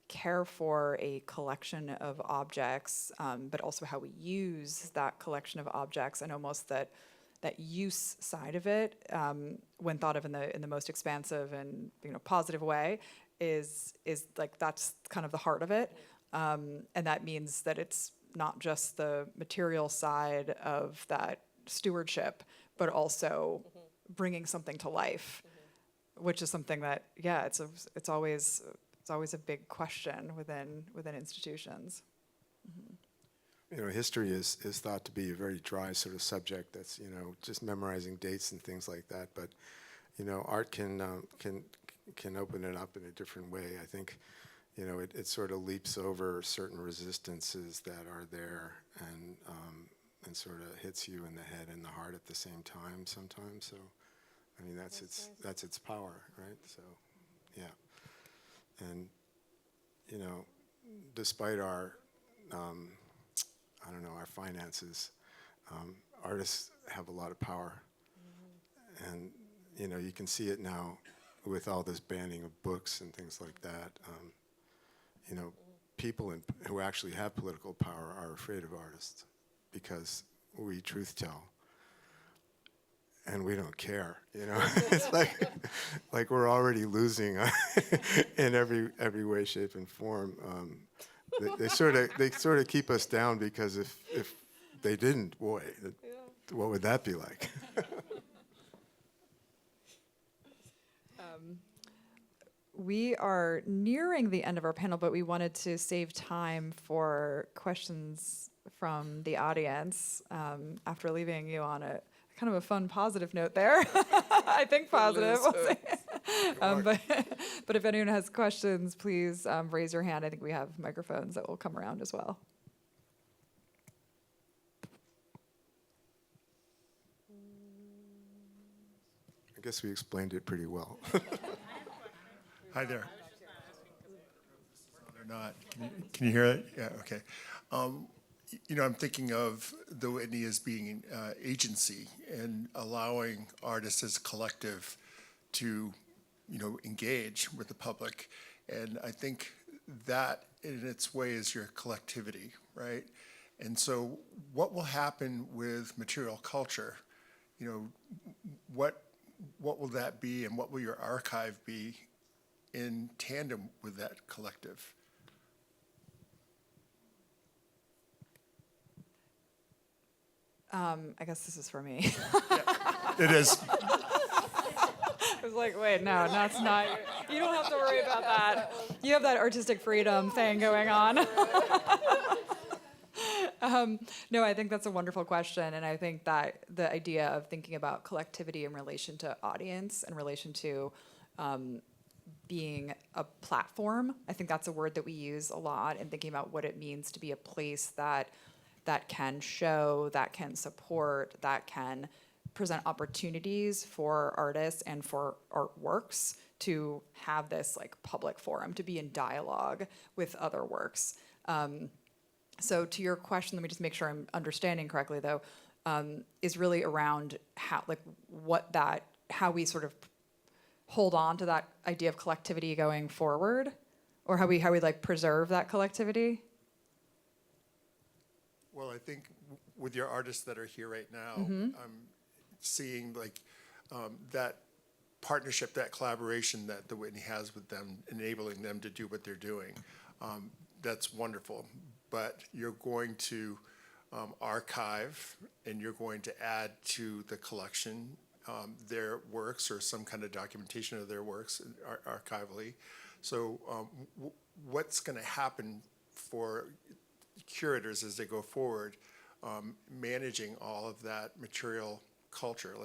care for a collection of objects, but also how we use that collection of objects and almost that use side of it, when thought of in the most expansive and, you know, positive way, is that's kind of the heart of it, and that means that it's not just the material side of that stewardship, but also bringing something to life, which is something that, yeah, it's always a big question within institutions. You know, history is thought to be a very dry sort of subject that's, you know, just memorizing dates and things like that. But, you know, art can open it up in a different way. I think, you know, it sort of leaps over certain resistances that are there and sort of hits you in the head and the heart at the same time sometimes. So, I mean, that's its power, right? So, yeah. And, you know, despite our I don't know, our finances, artists have a lot of power. And, you know, you can see it now with all this banning of books and things like that. You know, people who actually have political power are afraid of artists because we truth tell. And we don't care, you know. It's like we're already losing in every way, shape, and form. They sort of keep us down because if they didn't, boy, what would that be like? we are nearing the end of our panel, but we wanted to save time for questions from the audience after leaving you on a kind of a fun, positive note there. I think positive. We'll say. But if anyone has questions, please raise your hand. I think we have microphones that will come around as well. I guess we explained it pretty well. Hi there. Or not. Can you hear it? Yeah, okay. I'm thinking of the Whitney as being agency and allowing artists as a collective to, engage with the public. And I think that in its way is your collectivity, right? And so what will happen with material culture? What will that be, and what will your archive be in tandem with that collective? I guess this is for me. It is. I was like, wait, no, that's not. You don't have to worry about that. You have that artistic freedom thing going on. No, I think that's a wonderful question. And I think that the idea of thinking about collectivity in relation to audience, in relation to being a platform, I think that's a word that we use a lot in thinking about what it means to be a place that can show, that can support, that can present opportunities for artists and for artworks to have this like public forum, to be in dialogue with other works. So to your question, let me just make sure I'm understanding correctly though, is really around how we sort of hold on to that idea of collectivity going forward, or how we like preserve that collectivity? Well, I think with your artists that are here right now, I'm seeing that partnership, that collaboration that the Whitney has with them, enabling them to do what they're doing. That's wonderful. But you're going to archive, and you're going to add to the collection their works or some kind of documentation of their works archivally. So what's going to happen for curators as they go forward, managing all of that material culture,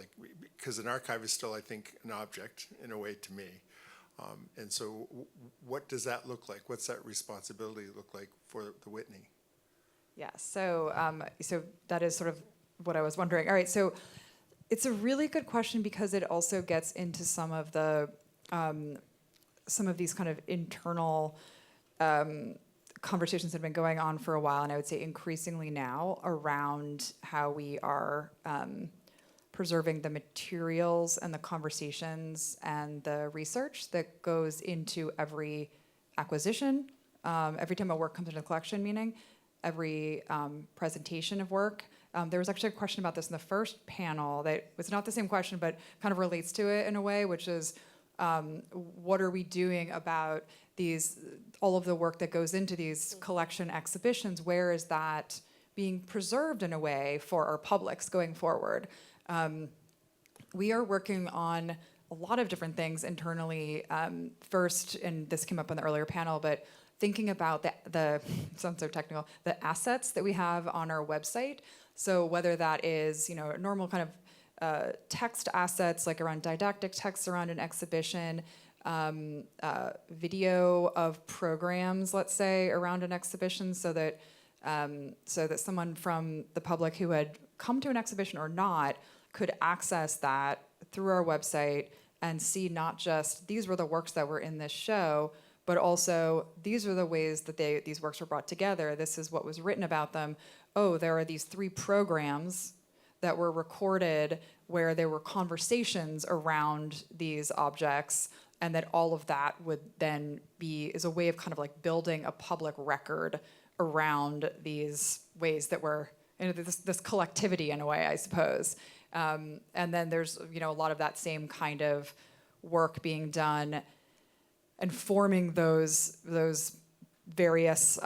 because an archive is still, I think, an object in a way to me. And so what does that look like? What's that responsibility look like for the Whitney? Yeah, so that is sort of what I was wondering. All right, so it's a really good question because it also gets into some of these kind of internal conversations that have been going on for a while, and I would say increasingly now, around how we are preserving the materials and the conversations and the research that goes into every acquisition, every time a work comes into the collection, meaning every presentation of work. There was actually a question about this in the first panel that was not the same question, but kind of relates to it in a way, which is what are we doing about all of the work that goes into these collection exhibitions? Where is that being preserved in a way for our publics going forward? We are working on a lot of different things internally. First, and this came up on the earlier panel, but thinking about the sounds so technical, the assets that we have on our website. So whether that is, normal kind of text assets, like around didactic texts around an exhibition, video of programs, let's say, around an exhibition, so that someone from the public who had come to an exhibition or not could access that through our website and see not just these were the works that were in this show, but also these are the ways that these works were brought together. This is what was written about them. Oh, there are these 3 programs that were recorded where there were conversations around these objects, and that all of that would then is a way of kind of like building a public record around these ways that were, this collectivity in a way, I suppose. And then there's, a lot of that same kind of work being done and forming those various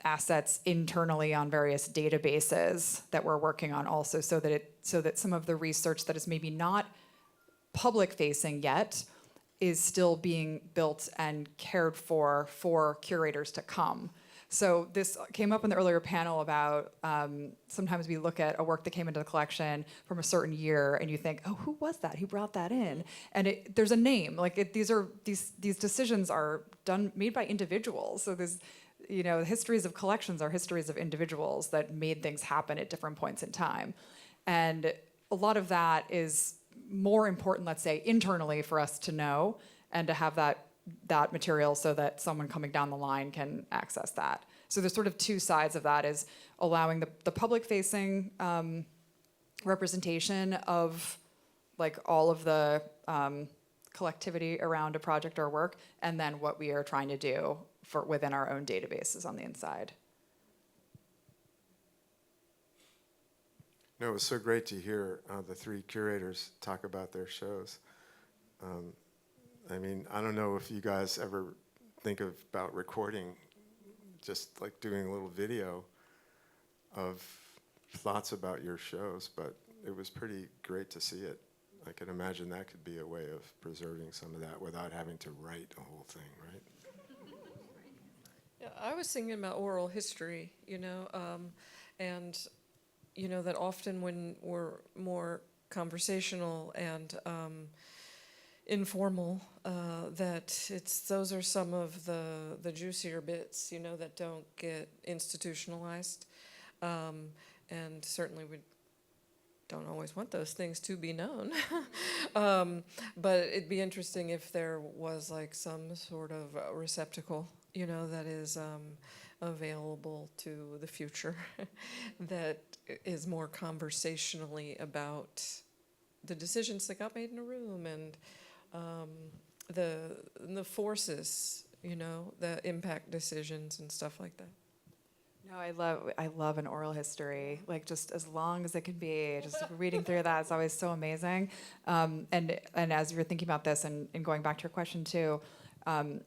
assets internally on various databases that we're working on also, so that some of the research that is maybe not public facing yet is still being built and cared for curators to come. So this came up in the earlier panel about sometimes we look at a work that came into the collection from a certain year and you think, oh, who was that? Who brought that in? And there's a name. Like these decisions are made by individuals. So there's, the histories of collections are histories of individuals that made things happen at different points in time. And a lot of that is more important, let's say, internally for us to know and to have that material so that someone coming down the line can access that. So there's sort of two sides of that, is allowing the public-facing representation of like all of the collectivity around a project or work, and then what we are trying to do within our own databases on the inside. No, it was so great to hear the three curators talk about their shows. I mean, I don't know if you guys ever think about recording, just like doing a little video of thoughts about your shows, but it was pretty great to see it. I can imagine that could be a way of preserving some of that without having to write a whole thing, right? Yeah, I was thinking about oral history, and that often when we're more conversational and informal, that those are some of the juicier bits, that don't get institutionalized, and certainly we don't always want those things to be known. But it'd be interesting if there was like some sort of receptacle, that is available to the future that is more conversationally about the decisions that got made in a room and the forces, that impact decisions and stuff like that. No, I love an oral history, like just as long as it can be. Just reading through that is always so amazing. And as you were thinking about this and going back to your question too,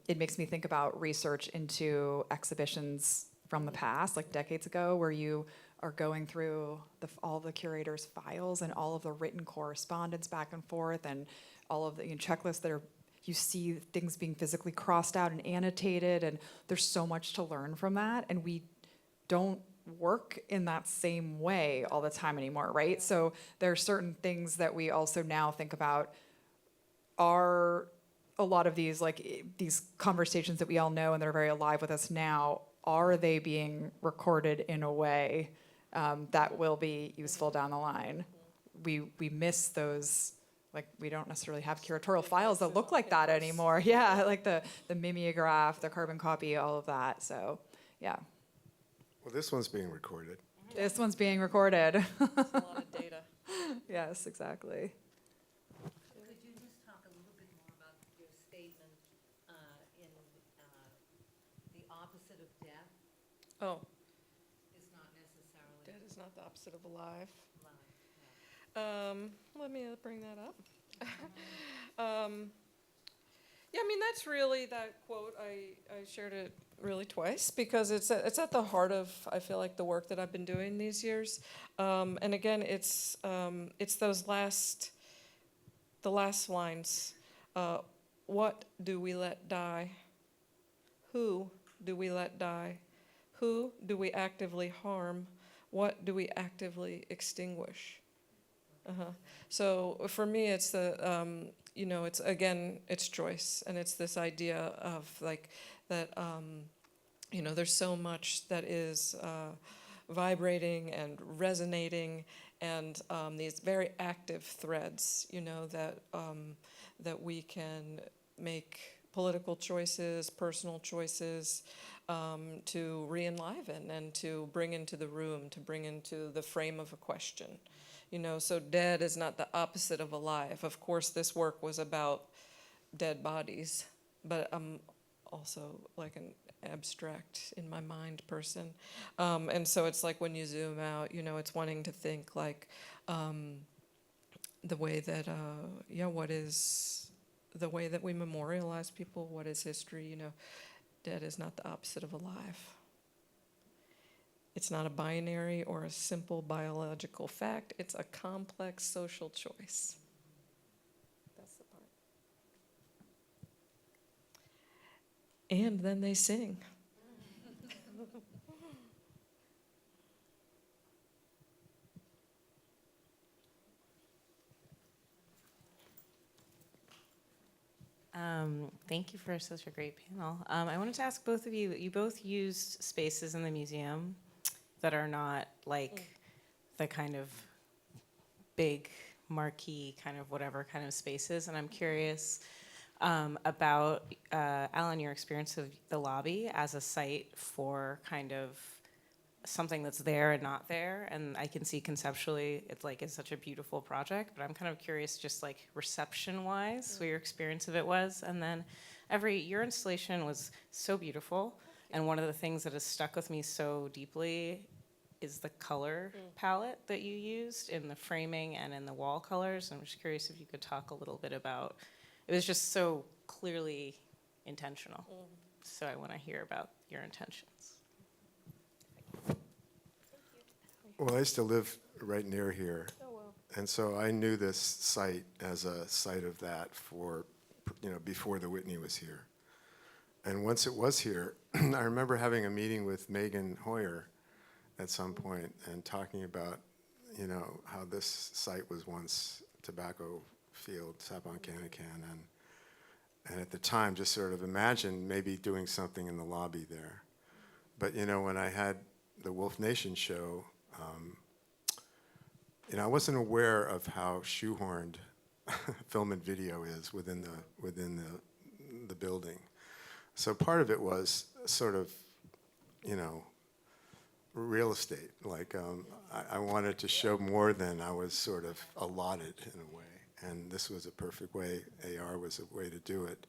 it makes me think about research into exhibitions from the past, like decades ago, where you are going through all the curators' files and all of the written correspondence back and forth and all of the checklists that you see things being physically crossed out and annotated, and there's so much to learn from that, and we don't work in that same way all the time anymore, right? So there are certain things that we also now think about are a lot of these, like these conversations that we all know and they're very alive with us now, are they being recorded in a way that will be useful down the line? We miss those, like we don't necessarily have curatorial files that look like that anymore. Yeah, like the mimeograph, the carbon copy, all of that, so yeah. Well, this one's being recorded. This one's being recorded. That's a lot of data. Yes, exactly. Could you just talk a little bit more about your statement in the opposite of death Oh, is not necessarily dead is not the opposite of alive. life? Let me bring that up. Yeah, I mean, that's really that quote. I shared it really twice because it's at the heart of, I feel like, the work that I've been doing these years. And again, it's the last lines. What do we let die? Who do we let die? Who do we actively harm? What do we actively extinguish? So for me, it's it's choice, and it's this idea of like that, there's so much that is vibrating and resonating, and these very active threads, that we can make political choices, personal choices, to re-enliven and to bring into the room, to bring into the frame of a question. So dead is not the opposite of alive. Of course, this work was about dead bodies, but I'm also like an abstract in my mind person. And so it's like when you zoom out, it's wanting to think like the way that, what is the way that we memorialize people, what is history, dead is not the opposite of alive. It's not a binary or a simple biological fact. It's a complex social choice. That's the part. And then they sing. Thank you for such a great panel. I wanted to ask both of you, you both used spaces in the museum that are not like the kind of big marquee kind of whatever kind of spaces, and I'm curious about, Alan, your experience of the lobby as a site for kind of something that's there and not there, and I can see conceptually it's such a beautiful project, but I'm kind of curious just like reception-wise, what your experience of it was. And then your installation was so beautiful, and one of the things that has stuck with me so deeply is the color palette that you used in the framing and in the wall colors. I'm just curious if you could talk a little bit about, it was just so clearly intentional. So I want to hear about your intentions. Well, I used to live right near here. And so I knew this site as a site of that for, before the Whitney was here. And once it was here, I remember having a meeting with Megan Hoyer at some point and talking about, how this site was once tobacco field, Sapon-Canacan, and at the time just sort of imagined maybe doing something in the lobby there. But, when I had the Wolf Nation show, I wasn't aware of how shoehorned film and video is within the building. So part of it was sort of, real estate. Like I wanted to show more than I was sort of allotted in a way, and this was a perfect way. AR was a way to do it.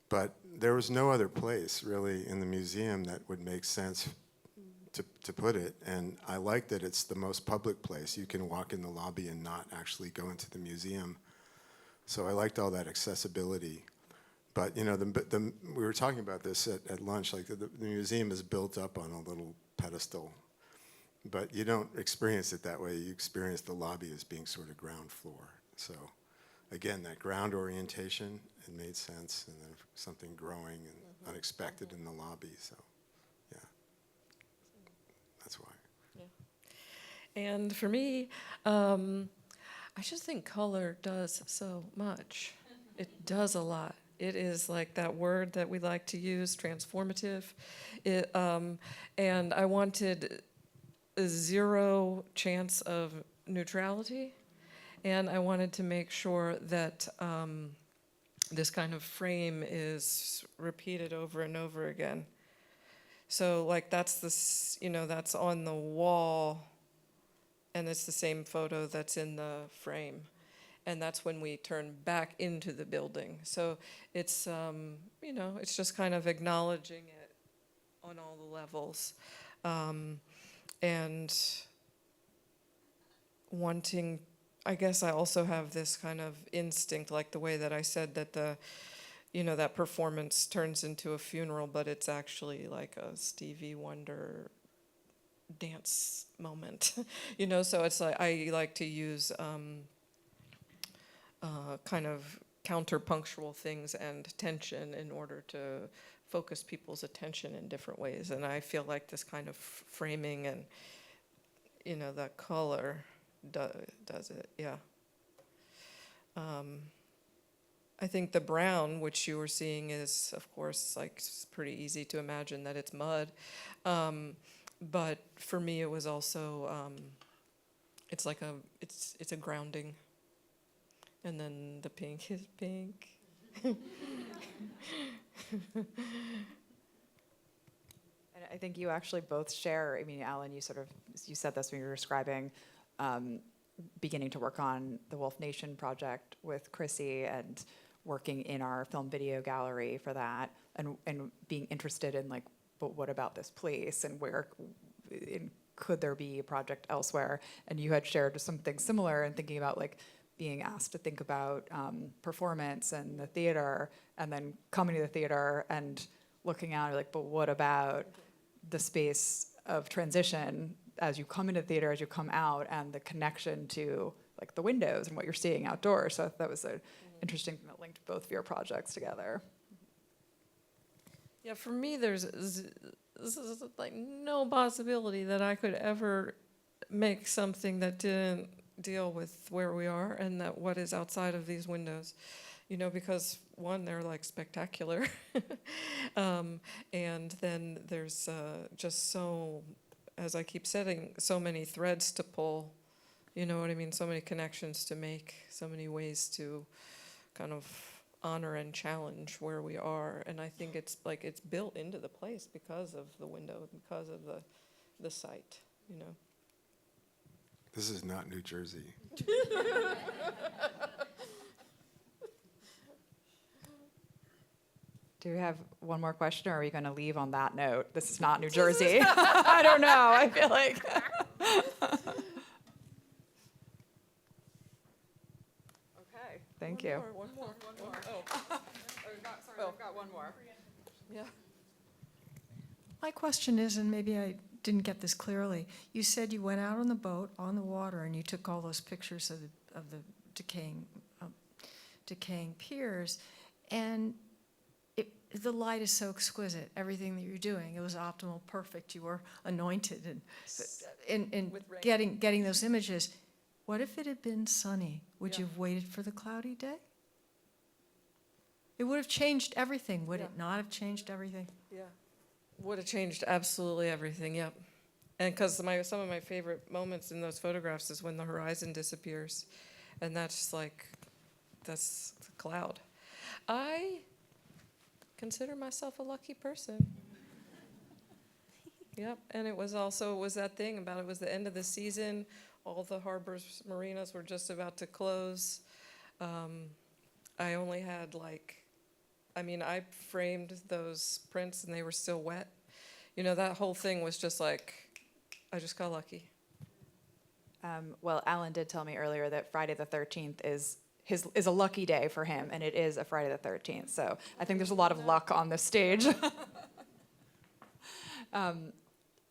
But there was no other place really in the museum that would make sense to put it, and I like that it's the most public place. You can walk in the lobby and not actually go into the museum. So I liked all that accessibility. But we were talking about this at lunch, like the museum is built up on a little pedestal, but you don't experience it that way. You experience the lobby as being sort of ground floor. So again, that ground orientation, it made sense, and then something growing and unexpected in the lobby, so. That's why. And for me, I just think color does so much. It does a lot. It is like that word that we like to use, transformative. And I wanted a zero chance of neutrality, and I wanted to make sure that this kind of frame is repeated over and over again. So like that's that's on the wall, and it's the same photo that's in the frame. And that's when we turn back into the building. So it's, it's just kind of acknowledging it on all the levels. And wanting, I guess I also have this kind of instinct, like the way that I said that that performance turns into a funeral, but it's actually like a Stevie Wonder dance moment, so it's like I like to use kind of counterpunctual things and tension in order to focus people's attention in different ways. And I feel like this kind of framing and, that color does it, yeah. I think the brown, which you were seeing, is, of course, like, it's pretty easy to imagine that it's mud. But for me, it was also, it's like it's a grounding. And then the pink is pink. And I think you actually both share, I mean, Alan, you said this when you were describing beginning to work on the Wolf Nation project with Chrissy and working in our film video gallery for that, and being interested in like, but what about this place, and could there be a project elsewhere? And you had shared something similar and thinking about like being asked to think about performance and the theater, and then coming to the theater and looking out like, but what about the space of transition as you come into the theater, as you come out, and the connection to like the windows and what you're seeing outdoors. So that was an interesting thing that linked both of your projects together. Yeah, for me, this is like no possibility that I could ever make something that didn't deal with where we are and that what is outside of these windows. You know, because one, they're like spectacular. And then there's just so, as I keep saying, so many threads to pull. You know what I mean? So many connections to make, so many ways to kind of honor and challenge where we are. And I think it's like it's built into the place because of the window, because of the site, you know. This is not New Jersey. Do we have one more question, or are we going to leave on that note? This is not New Jersey. I don't know. I feel like. Okay. Thank you. One more. Oh, Sorry, I've got one more. yeah. My question is, and maybe I didn't get this clearly, you said you went out on the boat, on the water, and you took all those pictures of the decaying piers, and the light is so exquisite, everything that you're doing. It was optimal, perfect. You were anointed in With rain. getting those images. What if it had been sunny? Would you Yeah. have waited for the cloudy day? It would have changed everything, would it Yeah. not have changed everything? Yeah, would have changed absolutely everything, yep. And because some of my favorite moments in those photographs is when the horizon disappears. And that's like, that's the cloud. I consider myself a lucky person. Yep, and it was that thing about it was the end of the season. All the harbors, marinas were just about to close. I only had I framed those prints and they were still wet. You know, that whole thing was just like, I just got lucky. Well, Alan did tell me earlier that Friday the 13th is a lucky day for him, and it is a Friday the 13th. So I think there's a lot of luck on this stage.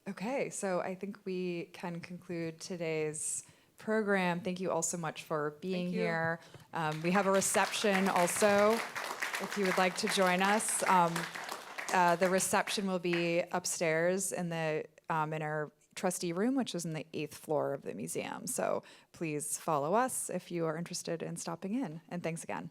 Okay, so I think we can conclude today's program. Thank you all so much for being Thank you. here. We have a reception also, if you would like to join us. The reception will be upstairs in our trustee room, which is in the 8th floor of the museum. So please follow us if you are interested in stopping in. And thanks again.